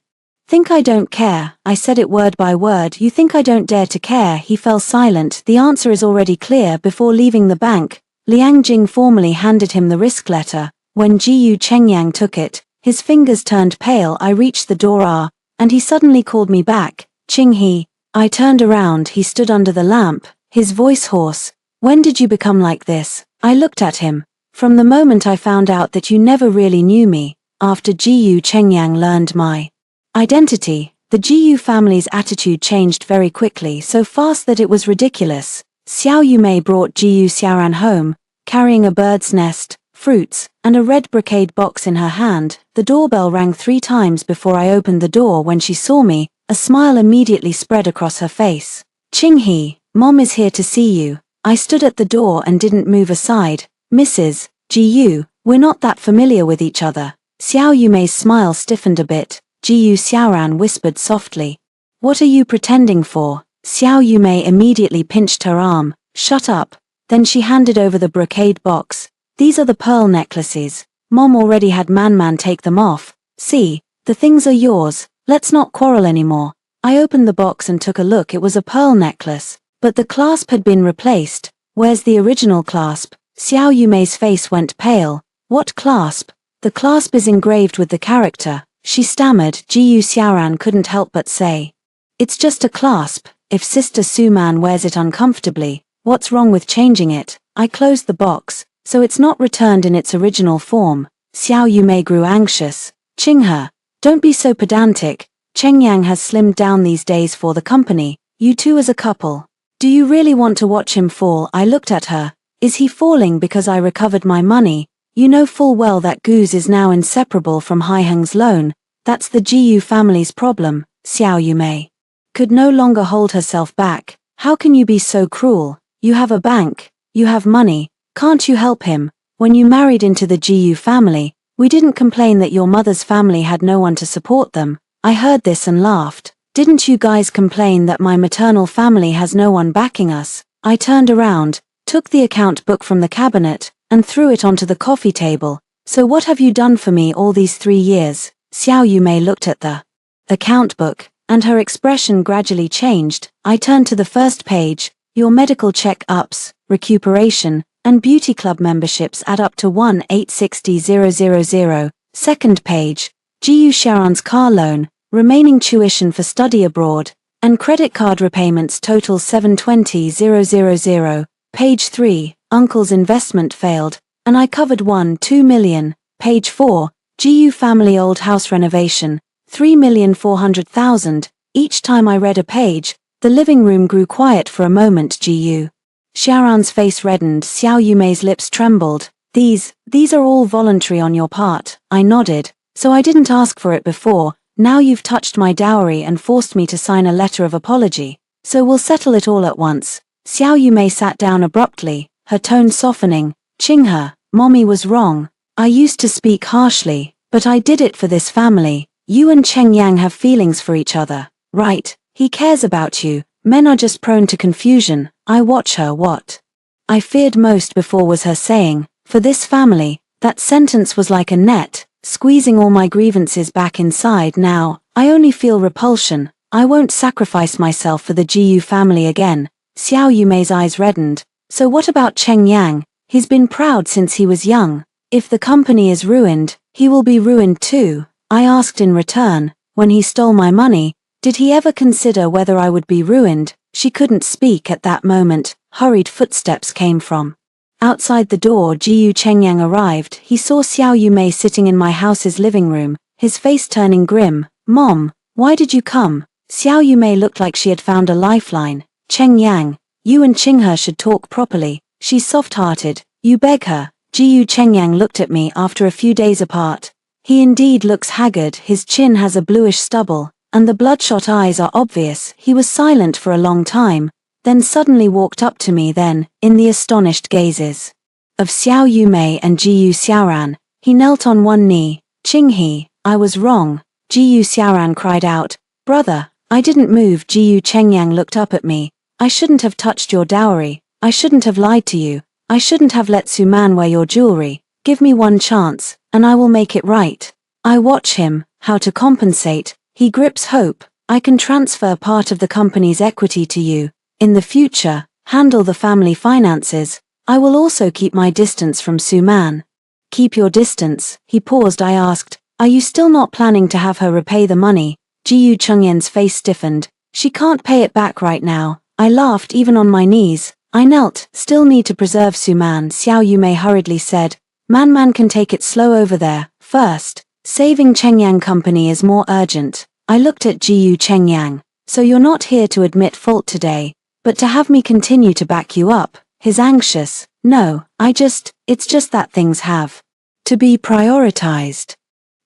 think I don't care? I said it word by word. You think I don't dare to care? He fell silent. The answer is already clear. Before leaving the bank, Liang Jing formally handed him the risk letter. When Jiyu Chengyang took it, his fingers turned pale. I reached the door, and he suddenly called me back. Qinghe. I turned around. He stood under the lamp, his voice hoarse. When did you become like this? I looked at him. From the moment I found out that you never really knew me, after Jiyu Chengyang learned my identity, the Jiyu family's attitude changed very quickly, so fast that it was ridiculous. Xiao Yumei brought Jiyu Xiaoran home, carrying a bird's nest, fruits, and a red brocade box in her hand. The doorbell rang 3 times before I opened the door. When she saw me, a smile immediately spread across her face. Qinghe, Mom is here to see you. I stood at the door and didn't move aside. Mrs. Jiyu, we're not that familiar with each other. Xiao Yumei's smile stiffened a bit. Jiyu Xiaoran whispered softly. What are you pretending for? Xiao Yumei immediately pinched her arm. Shut up. Then she handed over the brocade box. These are the pearl necklaces. Mom already had Man take them off. See, the things are yours. Let's not quarrel anymore. I opened the box and took a look. It was a pearl necklace, but the clasp had been replaced. Where's the original clasp? Xiao Yumei's face went pale. What clasp? The clasp is engraved with the character, she stammered. Jiyu Xiaoran couldn't help but say. It's just a clasp. If Sister Su Man wears it uncomfortably, what's wrong with changing it? I closed the box, so it's not returned in its original form. Xiao Yumei grew anxious. Qinghe, don't be so pedantic. Chengyang has slimmed down these days for the company. You two as a couple. Do you really want to watch him fall? I looked at her. Is he falling because I recovered my money? You know full well that Guz is now inseparable from Haiheng's loan. That's the Jiyu family's problem. Xiao Yumei could no longer hold herself back. How can you be so cruel? You have a bank. You have money. Can't you help him? When you married into the Jiyu family, we didn't complain that your mother's family had no one to support them. I heard this and laughed. Didn't you guys complain that my maternal family has no one backing us? I turned around, took the account book from the cabinet, and threw it onto the coffee table. So what have you done for me all these 3 years? Xiao Yumei looked at the account book, and her expression gradually changed. I turned to the first page. Your medical check-ups, recuperation, and beauty club memberships add up to 1,860,000. Second page, Jiyu Sharon's car loan, remaining tuition for study abroad, and credit card repayments total 720,000. Page 3, Uncle's investment failed, and I covered 2 million. Page 4, Jiyu family old house renovation, 3,400,000. Each time I read a page, the living room grew quiet for a moment. Jiyu Sharon's face reddened, Xiao Yumei's lips trembled. These are all voluntary on your part, I nodded. So I didn't ask for it before, now you've touched my dowry and forced me to sign a letter of apology. So we'll settle it all at once. Xiao Yumei sat down abruptly, her tone softening. Qinghe, Mommy was wrong. I used to speak harshly, but I did it for this family. You and Cheng Yang have feelings for each other, right? He cares about you. Men are just prone to confusion. I watch her. What I feared most before was her saying, for this family. That sentence was like a net, squeezing all my grievances back inside. Now, I only feel repulsion. I won't sacrifice myself for the Jiyu family again. Xiao Yumei's eyes reddened. So what about Cheng Yang? He's been proud since he was young. If the company is ruined, he will be ruined too. I asked in return, when he stole my money, did he ever consider whether I would be ruined? She couldn't speak at that moment. Hurried footsteps came from outside the door. Jiyu Chengyang arrived. He saw Xiao Yumei sitting in my house's living room, his face turning grim. Mom, why did you come? Xiao Yumei looked like she had found a lifeline. Cheng Yang, you and Qinghe should talk properly. She's soft-hearted. You beg her. Jiyu Chengyang looked at me after a few days apart. He indeed looks haggard. His chin has a bluish stubble, and the bloodshot eyes are obvious. He was silent for a long time, then suddenly walked up to me. Then, in the astonished gazes of Xiao Yumei and Jiyu Xiaoran, he knelt on one knee. Qinghe, I was wrong. Jiyu Xiaoran cried out. Brother, I didn't move. Jiyu Chengyang looked up at me. I shouldn't have touched your dowry. I shouldn't have lied to you. I shouldn't have let Suman wear your jewelry. Give me one chance, and I will make it right. I watch him. How to compensate? He grips hope. I can transfer part of the company's equity to you. In the future, handle the family finances. I will also keep my distance from Suman. Keep your distance. He paused. I asked, are you still not planning to have her repay the money? Jiyu Chengyan's face stiffened. She can't pay it back right now. I laughed. Even on my knees, I knelt. Still need to preserve Suman. Xiao Yumei hurriedly said, Man can take it slow over there. First, saving Chengyang company is more urgent. I looked at Jiyu Chengyang. So you're not here to admit fault today, but to have me continue to back you up. He's anxious. No, it's just that things have to be prioritized.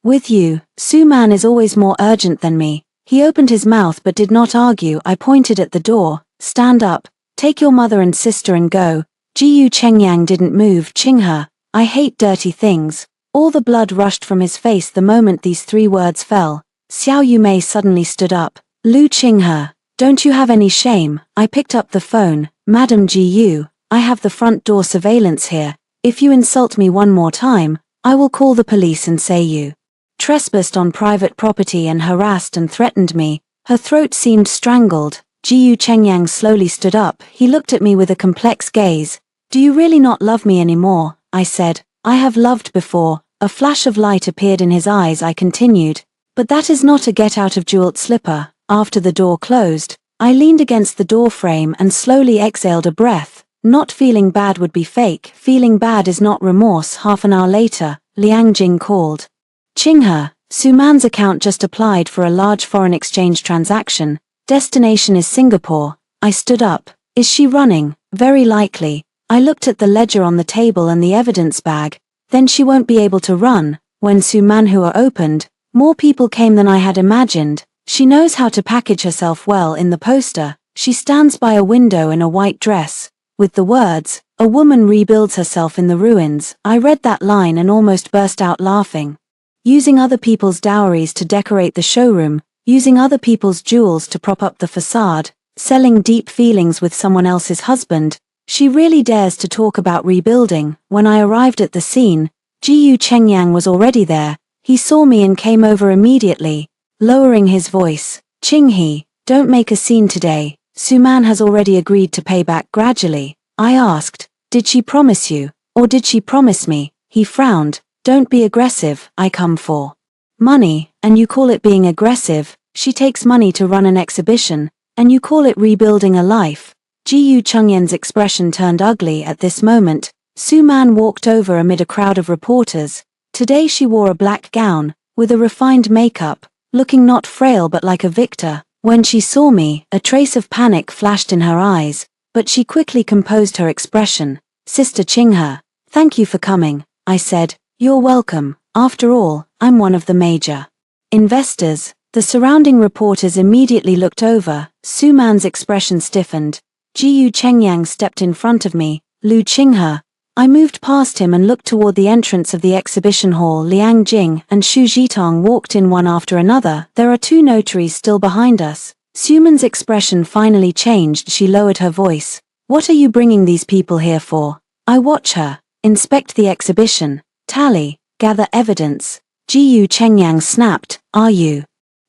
With you, Suman is always more urgent than me. He opened his mouth but did not argue. I pointed at the door. Stand up, take your mother and sister and go. Jiyu Chengyang didn't move. Qinghe, I hate dirty things. All the blood rushed from his face the moment these 3 words fell. Xiao Yumei suddenly stood up. Lu Qinghe, don't you have any shame? I picked up the phone. Madam Jiyu, I have the front door surveillance here. If you insult me one more time, I will call the police and say you trespassed on private property and harassed and threatened me. Her throat seemed strangled. Jiyu Chengyang slowly stood up. He looked at me with a complex gaze. Do you really not love me anymore? I said. I have loved before. A flash of light appeared in his eyes. I continued. But that is not a get-out-of-jeweled slipper. After the door closed, I leaned against the door frame and slowly exhaled a breath. Not feeling bad would be fake. Feeling bad is not remorse. Half an hour later, Liang Jing called. Qinghe, Suman's account just applied for a large foreign exchange transaction. Destination is Singapore. I stood up. Is she running? Very likely. I looked at the ledger on the table and the evidence bag. Then she won't be able to run. When Sumanhua opened, more people came than I had imagined. She knows how to package herself well. In the poster, she stands by a window in a white dress, with the words, "A woman rebuilds herself in the ruins." I read that line and almost burst out laughing. Using other people's dowries to decorate the showroom, using other people's jewels to prop up the facade, selling deep feelings with someone else's husband, she really dares to talk about rebuilding. When I arrived at the scene, Jiyu Chengyang was already there. He saw me and came over immediately, lowering his voice. Qinghe, don't make a scene today. Suman has already agreed to pay back gradually. I asked, did she promise you, or did she promise me? He frowned. Don't be aggressive, I come for money, and you call it being aggressive. She takes money to run an exhibition, and you call it rebuilding a life. Ji Chungyen's expression turned ugly at this moment. Su Man walked over amid a crowd of reporters. Today she wore a black gown, with a refined makeup, looking not frail but like a victor. When she saw me, a trace of panic flashed in her eyes, but she quickly composed her expression. Sister Chinghe, thank you for coming, I said. You're welcome. After all, I'm one of the major investors. The surrounding reporters immediately looked over. Su Man's expression stiffened. Ji Chengyang stepped in front of me. Lu Chinghe. I moved past him and looked toward the entrance of the exhibition hall. Liang Jing and Xu Zhitong walked in one after another. There are two notaries still behind us. Su Man's expression finally changed. She lowered her voice. What are you bringing these people here for? I watch her. Inspect the exhibition. Tally. Gather evidence. Ji Chengyang snapped. Are you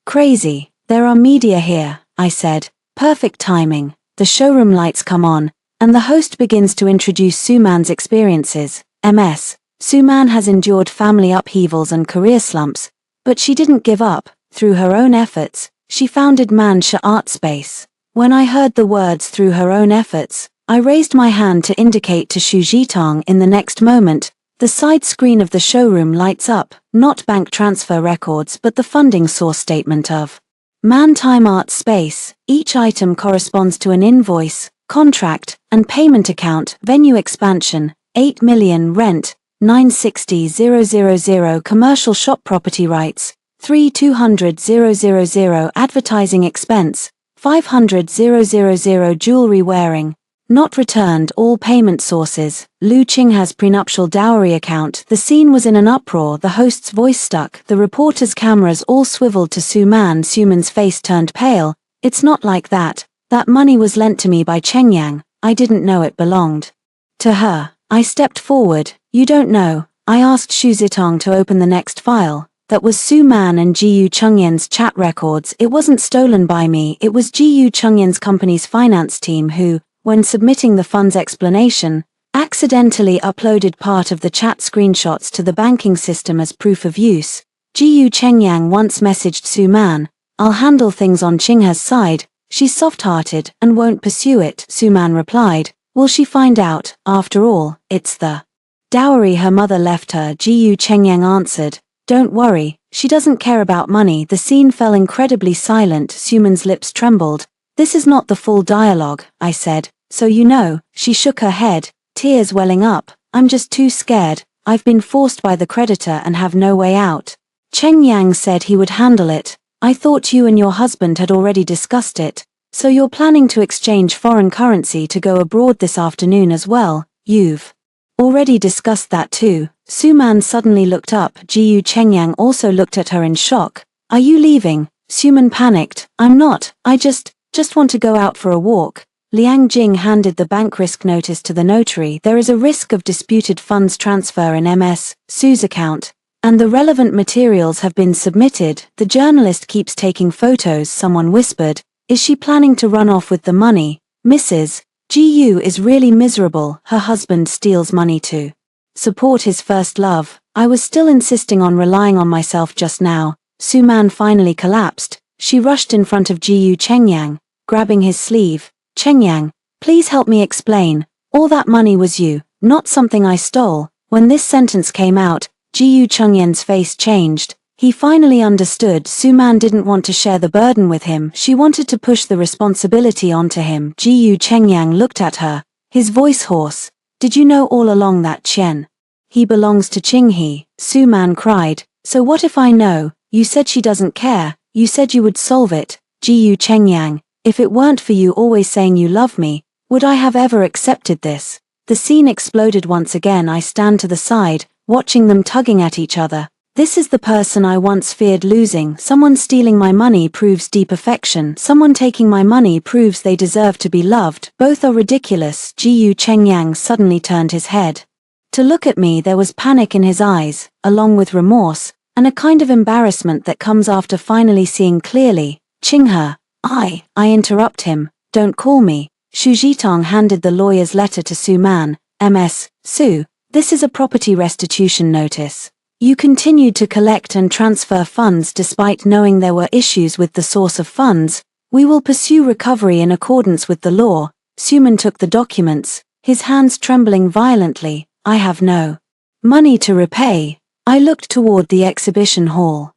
crazy? There are media here, I said. Perfect timing. The showroom lights come on, and the host begins to introduce Su Man's experiences. Ms. Su Man has endured family upheavals and career slumps, but she didn't give up. Through her own efforts, she founded Mansha Art Space. When I heard the words "through her own efforts," I raised my hand to indicate to Xu Zhitong. In the next moment, the side screen of the showroom lights up, not bank transfer records but the funding source statement of Man-Time Art Space. Each item corresponds to an invoice, contract, and payment account. Venue expansion, 8 million. Rent, 960,000. Commercial shop property rights, 3,200,000. Advertising expense, 500,000. Jewelry wearing, not returned. All payment sources. Lu Qinghe's prenuptial dowry account. The scene was in an uproar. The host's voice stuck. The reporters' cameras all swiveled to Su Man. Su Man's face turned pale. It's not like that. That money was lent to me by Chengyang. I didn't know it belonged to her. I stepped forward. You don't know. I asked Xu Zitong to open the next file. That was Su Man and Ji Chungyen's chat records. It wasn't stolen by me. It was Ji Chungyen's company's finance team who, when submitting the fund's explanation, accidentally uploaded part of the chat screenshots to the banking system as proof of use. Ji Chengyang once messaged Su Man, I'll handle things on Chinghe's side. She's soft-hearted and won't pursue it. Su Man replied, will she find out? After all, it's the dowry her mother left her. Ji Chengyang answered, don't worry, she doesn't care about money. The scene fell incredibly silent. Su Man's lips trembled. This is not the full dialogue, I said. So you know. She shook her head, tears welling up. I'm just too scared. I've been forced by the creditor and have no way out. Chengyang said he would handle it. I thought you and your husband had already discussed it. So you're planning to exchange foreign currency to go abroad this afternoon as well. You've already discussed that too. Su Man suddenly looked up. Ji Chengyang also looked at her in shock. Are you leaving? Su Man panicked. I'm not. I just want to go out for a walk. Liang Jing handed the bank risk notice to the notary. There is a risk of disputed funds transfer in Ms. Su's account, and the relevant materials have been submitted. The journalist keeps taking photos. Someone whispered, is she planning to run off with the money? Mrs. Gu is really miserable. Her husband steals money to support his first love. I was still insisting on relying on myself just now. Su Man finally collapsed. She rushed in front of Ji Chengyang, grabbing his sleeve. Chengyang, please help me explain. All that money was you, not something I stole. When this sentence came out, Ji Chungyen's face changed. He finally understood. Su Man didn't want to share the burden with him. She wanted to push the responsibility onto him. Ji Chengyang looked at her, his voice hoarse. Did you know all along that Chen? He belongs to Qinghe. Su Man cried. So what if I know? You said she doesn't care. You said you would solve it. Ji Chengyang, if it weren't for you always saying you love me, would I have ever accepted this? The scene exploded once again. I stand to the side, watching them tugging at each other. This is the person I once feared losing. Someone stealing my money proves deep affection. Someone taking my money proves they deserve to be loved. Both are ridiculous. Ji Chengyang suddenly turned his head to look at me. There was panic in his eyes, along with remorse, and a kind of embarrassment that comes after finally seeing clearly. Qinghe, I interrupt him. Don't call me. Xu Zhitong handed the lawyer's letter to Su Man. Ms. Su, this is a property restitution notice. You continued to collect and transfer funds despite knowing there were issues with the source of funds. We will pursue recovery in accordance with the law. Suman took the documents, his hands trembling violently. I have no money to repay. I looked toward the exhibition hall.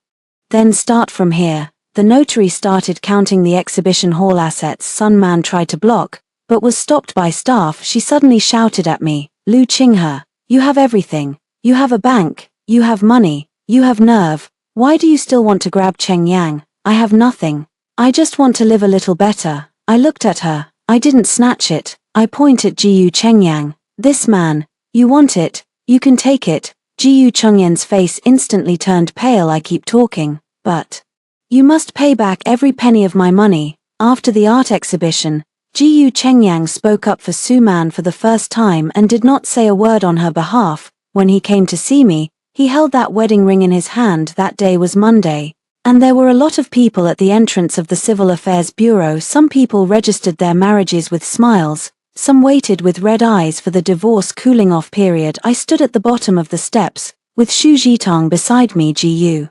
Then start from here. The notary started counting the exhibition hall assets. Sun Man tried to block, but was stopped by staff. She suddenly shouted at me, Lu Qinghe, you have everything. You have a bank, you have money, you have nerve. Why do you still want to grab Cheng Yang? I have nothing. I just want to live a little better. I looked at her. I didn't snatch it. I point at Jiyu Chengyang. This man. You want it. You can take it. Jiyu Chengyan's face instantly turned pale. I keep talking, but you must pay back every penny of my money. After the art exhibition, Jiyu Chengyang spoke up for Suman for the first time and did not say a word on her behalf. When he came to see me, he held that wedding ring in his hand. That day was Monday, and there were a lot of people at the entrance of the Civil Affairs Bureau. Some people registered their marriages with smiles, some waited with red eyes for the divorce cooling-off period. I stood at the bottom of the steps, with Xu Jitong beside me. Jiyu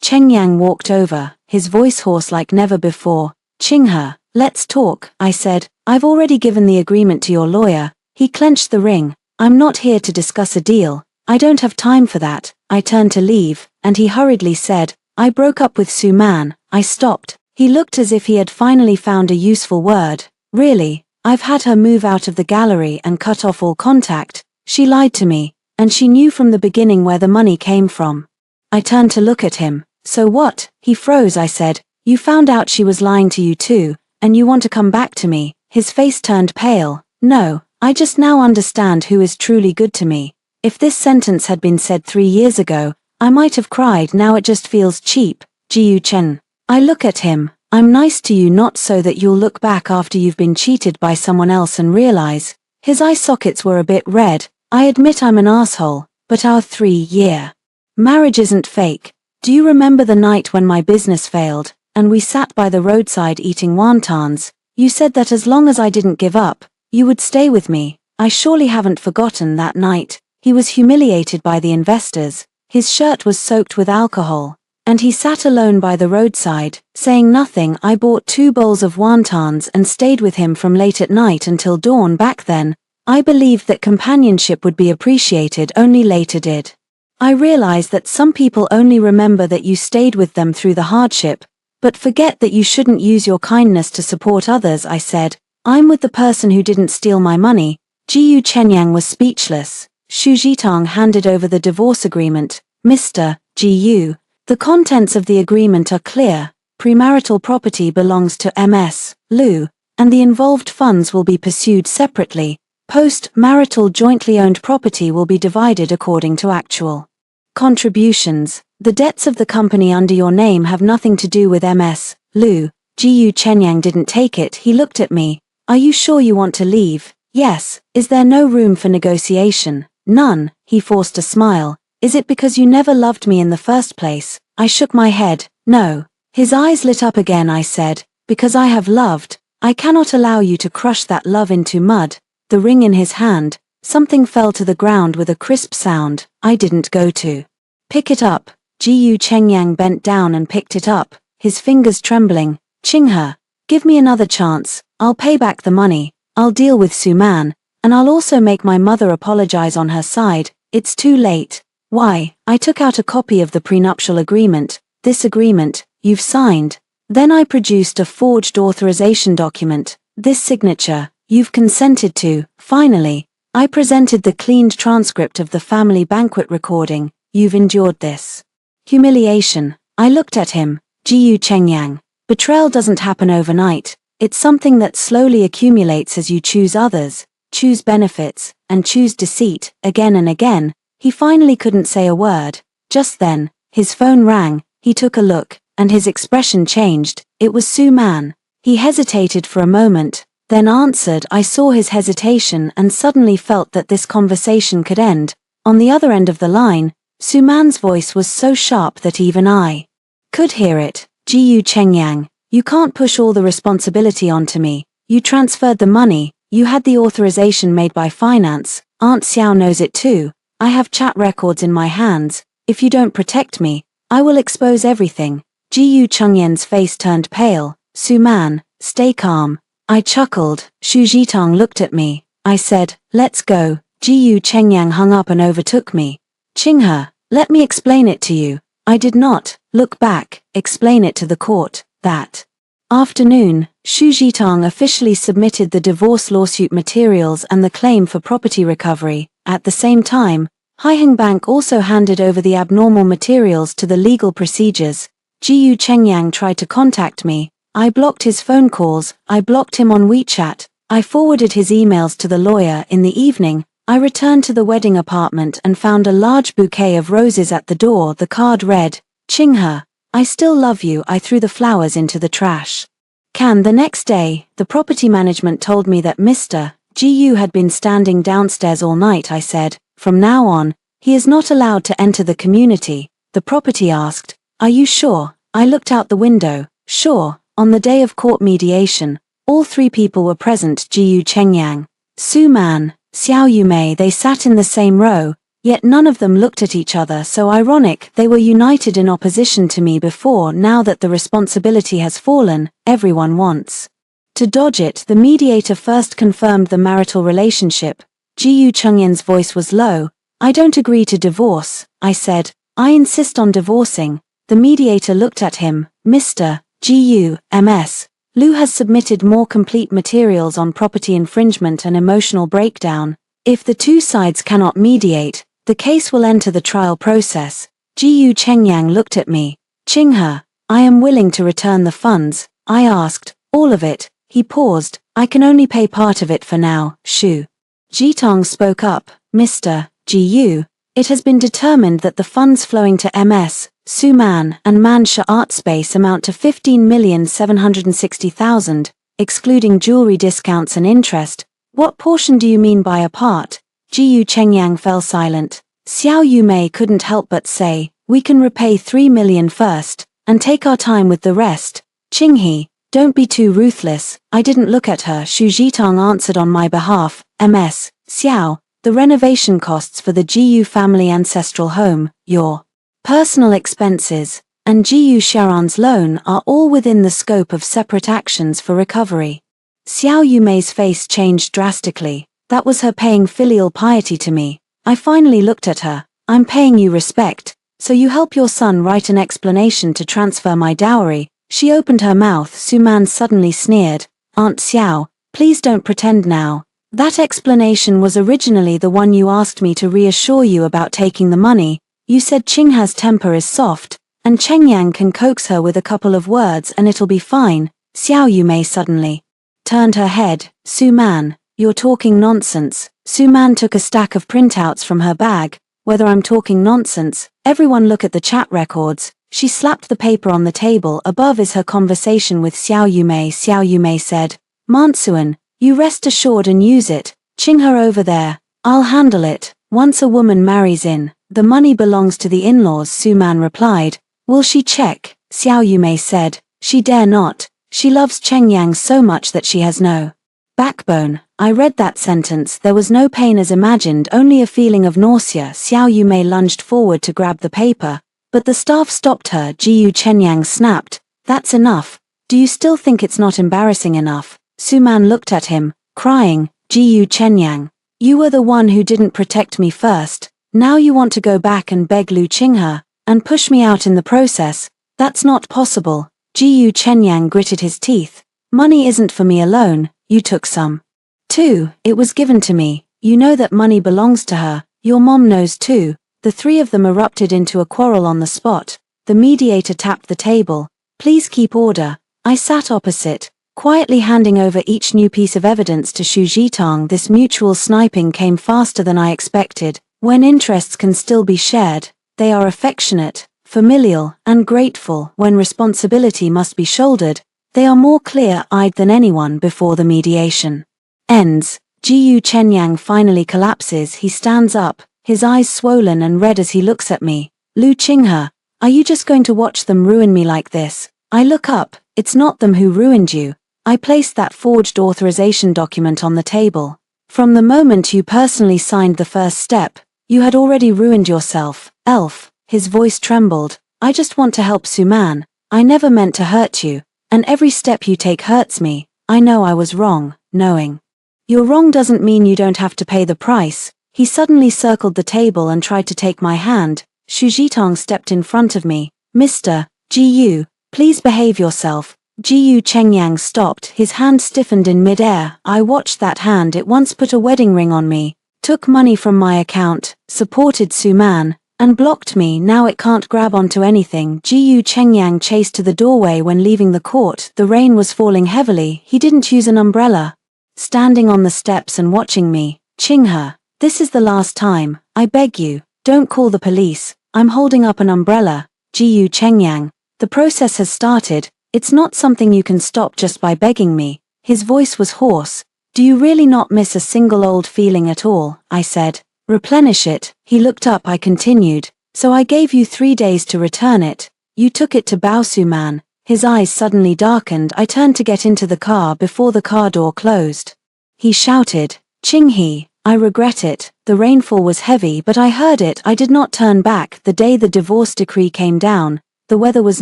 Chengyang walked over, his voice hoarse like never before. Qinghe, let's talk, I said. I've already given the agreement to your lawyer. He clenched the ring. I'm not here to discuss a deal. I don't have time for that. I turned to leave, and he hurriedly said, I broke up with Suman. I stopped. He looked as if he had finally found a useful word. Really, I've had her move out of the gallery and cut off all contact. She lied to me, and she knew from the beginning where the money came from. I turned to look at him. So what? He froze. I said, you found out she was lying to you too, and you want to come back to me? His face turned pale. No, I just now understand who is truly good to me. If this sentence had been said 3 years ago, I might have cried. Now it just feels cheap. Jiyu Chen. I look at him. I'm nice to you not so that you'll look back after you've been cheated by someone else and realize. His eye sockets were a bit red. I admit I'm an asshole, but our 3-year marriage isn't fake. Do you remember the night when my business failed, and we sat by the roadside eating wontons? You said that as long as I didn't give up, you would stay with me. I surely haven't forgotten that night. He was humiliated by the investors. His shirt was soaked with alcohol, and he sat alone by the roadside, saying nothing. I bought 2 bowls of wontons and stayed with him from late at night until dawn. Back then, I believed that companionship would be appreciated. Only later did I realize that some people only remember that you stayed with them through the hardship, but forget that you shouldn't use your kindness to support others. I said, I'm with the person who didn't steal my money. Jiyu Chengyang was speechless. Xu Jitong handed over the divorce agreement. Mr. Jiyu, the contents of the agreement are clear. Premarital property belongs to Ms. Lu, and the involved funds will be pursued separately. Post-marital jointly owned property will be divided according to actual contributions. The debts of the company under your name have nothing to do with Ms. Lu. Jiyu Chengyang didn't take it. He looked at me. Are you sure you want to leave? Yes. Is there no room for negotiation? None. He forced a smile. Is it because you never loved me in the first place? I shook my head. No. His eyes lit up again. I said, because I have loved. I cannot allow you to crush that love into mud. The ring in his hand. Something fell to the ground with a crisp sound. I didn't go to pick it up. Jiyu Chengyang bent down and picked it up, his fingers trembling. Qinghe, give me another chance. I'll pay back the money. I'll deal with Suman, and I'll also make my mother apologize on her side. It's too late. Why? I took out a copy of the prenuptial agreement. This agreement, you've signed. Then I produced a forged authorization document. This signature, you've consented to. Finally, I presented the cleaned transcript of the family banquet recording. You've endured this humiliation. I looked at him. Jiyu Chengyang. Betrayal doesn't happen overnight. It's something that slowly accumulates as you choose others, choose benefits, and choose deceit, again and again. He finally couldn't say a word. Just then, his phone rang. He took a look, and his expression changed. It was Suman. He hesitated for a moment, then answered. I saw his hesitation and suddenly felt that this conversation could end. On the other end of the line, Suman's voice was so sharp that even I could hear it. Jiyu Chengyang, you can't push all the responsibility onto me. You transferred the money, you had the authorization made by finance, Aunt Xiao knows it too. I have chat records in my hands. If you don't protect me, I will expose everything. Ji Chengyan's face turned pale. Su Man, stay calm. I chuckled. Xu Zhitong looked at me. I said, let's go. Ji Chengyang hung up and overtook me. Qinghe, let me explain it to you. I did not look back, explain it to the court. That afternoon, Xu Zhitong officially submitted the divorce lawsuit materials and the claim for property recovery. At the same time, Haiheng Bank also handed over the abnormal materials to the legal procedures. Ji Chengyang tried to contact me. I blocked his phone calls, I blocked him on WeChat, I forwarded his emails to the lawyer. In the evening, I returned to the wedding apartment and found a large bouquet of roses at the door. The card read, Qinghe, I still love you. I threw the flowers into the trash can. The next day, the property management told me that Mr. Gu had been standing downstairs all night. I said, from now on, he is not allowed to enter the community. The property asked, are you sure? I looked out the window. Sure. On the day of court mediation, all three people were present: Ji Chengyang, Su Man, Xiao Yumei. They sat in the same row, yet none of them looked at each other. So ironic, they were united in opposition to me before. Now that the responsibility has fallen, everyone wants to dodge it. The mediator first confirmed the marital relationship. Ji Chengyan's voice was low. I don't agree to divorce, I said. I insist on divorcing. The mediator looked at him. Mr. Gu, MS. Lu has submitted more complete materials on property infringement and emotional breakdown. If the two sides cannot mediate, the case will enter the trial process. Ji Chengyang looked at me. Qinghe, I am willing to return the funds. I asked, all of it. He paused. I can only pay part of it for now. Xu Zhitong spoke up. Mr. Gu, it has been determined that the funds flowing to MS, Su Man, and Mansha Art Space amount to 15,760,000, excluding jewelry discounts and interest. What portion do you mean by a part? Ji Chengyang fell silent. Xiao Yumei couldn't help but say, we can repay 3 million first, and take our time with the rest. Qinghe, don't be too ruthless. I didn't look at her. Xu Zhitong answered on my behalf. MS, Xiao, the renovation costs for the Gu family ancestral home, your personal expenses, and Gu Sharon's loan are all within the scope of separate actions for recovery. Xiao Yumei's face changed drastically. That was her paying filial piety to me. I finally looked at her. I'm paying you respect, so you help your son write an explanation to transfer my dowry. She opened her mouth. Su Man suddenly sneered. Aunt Xiao, please don't pretend now. That explanation was originally the one you asked me to reassure you about taking the money. You said Qinghe's temper is soft, and Chengyang can coax her with a couple of words and it'll be fine. Xiao Yumei suddenly turned her head. Su Man, you're talking nonsense. Su Man took a stack of printouts from her bag. Whether I'm talking nonsense, everyone look at the chat records. She slapped the paper on the table. Above is her conversation with Xiao Yumei. Xiao Yumei said, Mansuan, you rest assured and use it. Qinghe over there, I'll handle it. Once a woman marries in, the money belongs to the in-laws. Su Man replied. Will she check? Xiao Yumei said. She dare not. She loves Chengyang so much that she has no backbone. I read that sentence. There was no pain as imagined, only a feeling of nausea. Xiao Yumei lunged forward to grab the paper, but the staff stopped her. Ji Chengyang snapped. That's enough. Do you still think it's not embarrassing enough? Su Man looked at him, crying. Ji Chengyang, you were the one who didn't protect me first. Now you want to go back and beg Lu Qinghe, and push me out in the process. That's not possible. Ji Chengyang gritted his teeth. Money isn't for me alone, you took some too. It was given to me. You know that money belongs to her. Your mom knows too. The three of them erupted into a quarrel on the spot. The mediator tapped the table. Please keep order. I sat opposite, quietly handing over each new piece of evidence to Xu Zhitong. This mutual sniping came faster than I expected. When interests can still be shared, they are affectionate, familial, and grateful. When responsibility must be shouldered, they are more clear-eyed than anyone. Before the mediation ends, Ji Chengyang finally collapses. He stands up, his eyes swollen and red as he looks at me. Lu Qinghe, are you just going to watch them ruin me like this? I look up. It's not them who ruined you. I placed that forged authorization document on the table. From the moment you personally signed the first step, you had already ruined yourself. Elf. His voice trembled. I just want to help Suman. I never meant to hurt you. And every step you take hurts me. I know I was wrong, knowing. You're wrong doesn't mean you don't have to pay the price. He suddenly circled the table and tried to take my hand. Xu Zhitong stepped in front of me. Mr. Gu, please behave yourself. Gu Chengyang stopped, his hand stiffened in mid-air. I watched that hand. It once put a wedding ring on me, took money from my account, supported Suman, and blocked me. Now it can't grab onto anything. Gu Chengyang chased to the doorway when leaving the court. The rain was falling heavily. He didn't use an umbrella. Standing on the steps and watching me. Qinghe, this is the last time. I beg you, don't call the police. I'm holding up an umbrella. Gu Chengyang, the process has started. It's not something you can stop just by begging me. His voice was hoarse. Do you really not miss a single old feeling at all? I said. Replenish it. He looked up. I continued. So I gave you 3 days to return it. You took it to Bao Suman. His eyes suddenly darkened. I turned to get into the car before the car door closed. He shouted, Qinghe, I regret it. The rainfall was heavy, but I heard it. I did not turn back. The day the divorce decree came down, the weather was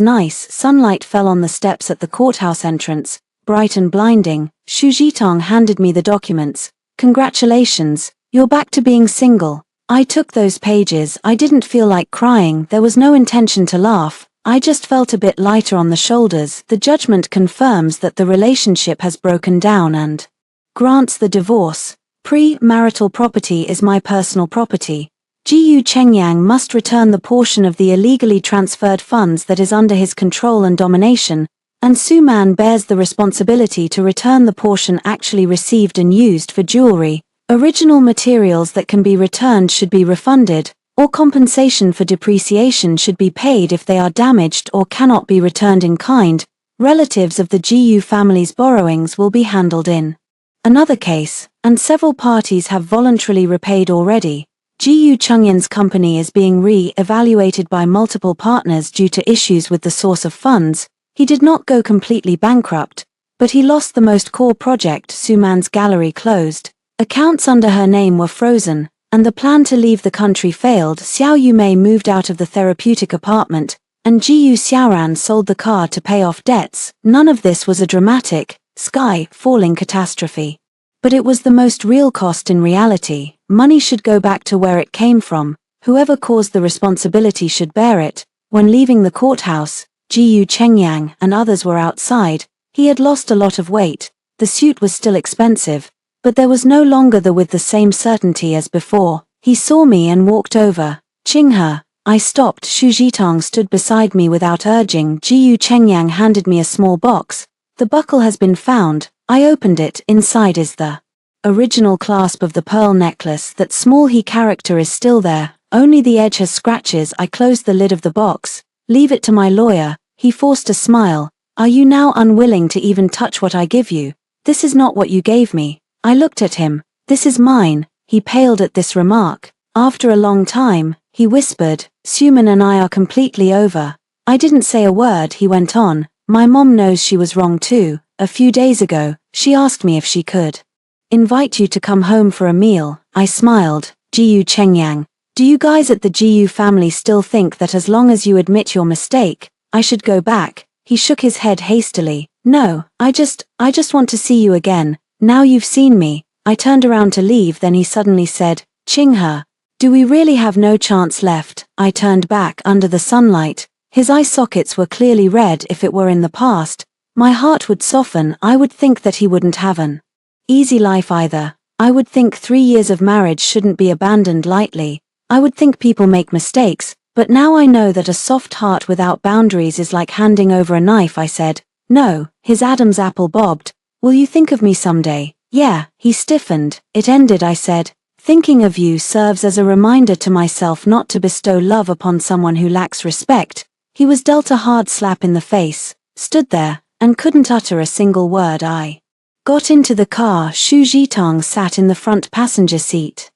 nice. Sunlight fell on the steps at the courthouse entrance, bright and blinding. Xu Zhitong handed me the documents. Congratulations, you're back to being single. I took those pages. I didn't feel like crying. There was no intention to laugh. I just felt a bit lighter on the shoulders. The judgment confirms that the relationship has broken down and grants the divorce. Pre-marital property is my personal property. Gu Chengyang must return the portion of the illegally transferred funds that is under his control and domination, and Suman bears the responsibility to return the portion actually received and used for jewelry. Original materials that can be returned should be refunded, or compensation for depreciation should be paid if they are damaged or cannot be returned in kind. Relatives of the Gu family's borrowings will be handled in another case, and several parties have voluntarily repaid already. Gu Chengyan's company is being re-evaluated by multiple partners due to issues with the source of funds. He did not go completely bankrupt, but he lost the most core project. Suman's gallery closed. Accounts under her name were frozen, and the plan to leave the country failed. Xiao Yumei moved out of the therapeutic apartment, and Jiyu Xiaoran sold the car to pay off debts. None of this was a dramatic, sky-falling catastrophe. But it was the most real cost in reality. Money should go back to where it came from. Whoever caused the responsibility should bear it. When leaving the courthouse, Jiyu Chengyang and others were outside. He had lost a lot of weight. The suit was still expensive, but there was no longer with the same certainty as before. He saw me and walked over. Qinghe. I stopped. Xu Zhitong stood beside me without urging. Jiyu Chengyang handed me a small box. The buckle has been found. I opened it. Inside is the original clasp of the pearl necklace. That small he character is still there. Only the edge has scratches. I closed the lid of the box. Leave it to my lawyer. He forced a smile. Are you now unwilling to even touch what I give you? This is not what you gave me. I looked at him. This is mine. He paled at this remark. After a long time, he whispered, Suman and I are completely over. I didn't say a word. He went on. My mom knows she was wrong too. A few days ago, she asked me if she could invite you to come home for a meal. I smiled. Jiyu Chengyang, do you guys at the Jiyu family still think that as long as you admit your mistake, I should go back? He shook his head hastily. No, I just want to see you again. Now you've seen me. I turned around to leave, then he suddenly said, Qinghe, do we really have no chance left? I turned back. Under the sunlight, his eye sockets were clearly red. If it were in the past, my heart would soften. I would think that he wouldn't have an easy life either. I would think 3 years of marriage shouldn't be abandoned lightly. I would think people make mistakes, but now I know that a soft heart without boundaries is like handing over a knife. I said, no. His Adam's apple bobbed. Will you think of me someday? Yeah. He stiffened. It ended. I said, thinking of you serves as a reminder to myself not to bestow love upon someone who lacks respect. He was dealt a hard slap in the face, stood there, and couldn't utter a single word. I got into the car. Xu Zhitong sat in the front passenger seat,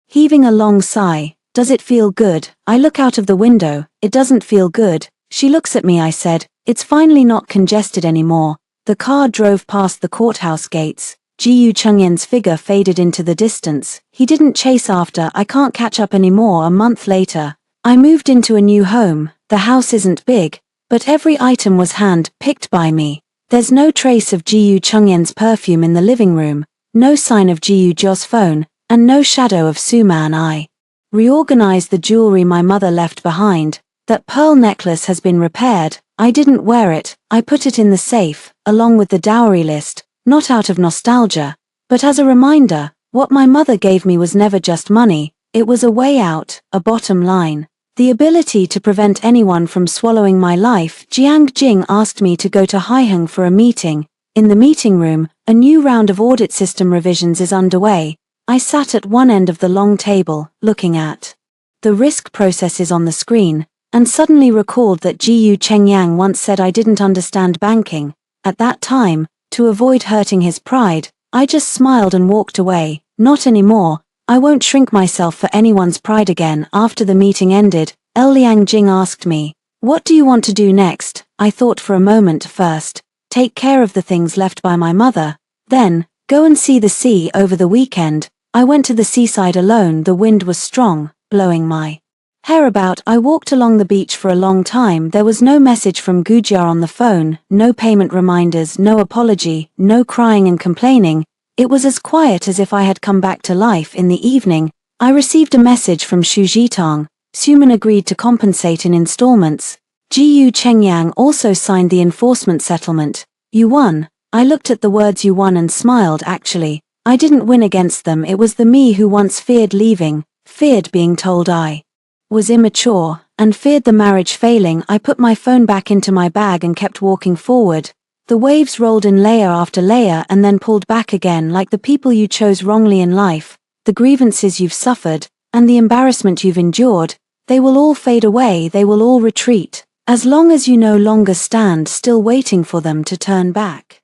heaving a long sigh. Does it feel good? I look out of the window. It doesn't feel good. She looks at me. I said, it's finally not congested anymore. The car drove past the courthouse gates. Jiyu Chengyan's figure faded into the distance. He didn't chase after. I can't catch up anymore. A month later, I moved into a new home. The house isn't big, but every item was hand-picked by me. There's no trace of Jiyu Chengyan's perfume in the living room, no sign of Jiyu Zhou's phone, and no shadow of Suman. I reorganized the jewelry my mother left behind. That pearl necklace has been repaired. I didn't wear it. I put it in the safe, along with the dowry list, not out of nostalgia, but as a reminder. What my mother gave me was never just money, it was a way out, a bottom line. The ability to prevent anyone from swallowing my life. Jiang Jing asked me to go to Haiheng for a meeting. In the meeting room, a new round of audit system revisions is underway. I sat at one end of the long table, looking at the risk processes on the screen, and suddenly recalled that Jiyu Chengyang once said I didn't understand banking. At that time, to avoid hurting his pride, I just smiled and walked away. Not anymore. I won't shrink myself for anyone's pride again. After the meeting ended, Liang Jing asked me, "What do you want to do next?" I thought for a moment. First, take care of the things left by my mother. Then, go and see the sea over the weekend. I went to the seaside alone. The wind was strong, blowing my hair about. I walked along the beach for a long time. There was no message from Gujia on the phone, no payment reminders, no apology, no crying and complaining. It was as quiet as if I had come back to life. In the evening, I received a message from Xu Jitong. Suman agreed to compensate in installments. Jiyu Chengyang also signed the enforcement settlement. You won. I looked at the words you won and smiled. Actually, I didn't win against them. It was the me who once feared leaving, feared being told I was immature, and feared the marriage failing. I put my phone back into my bag and kept walking forward. The waves rolled in layer after layer and then pulled back again, like the people you chose wrongly in life, the grievances you've suffered, and the embarrassment you've endured. They will all fade away, they will all retreat, as long as you no longer stand still waiting for them to turn back.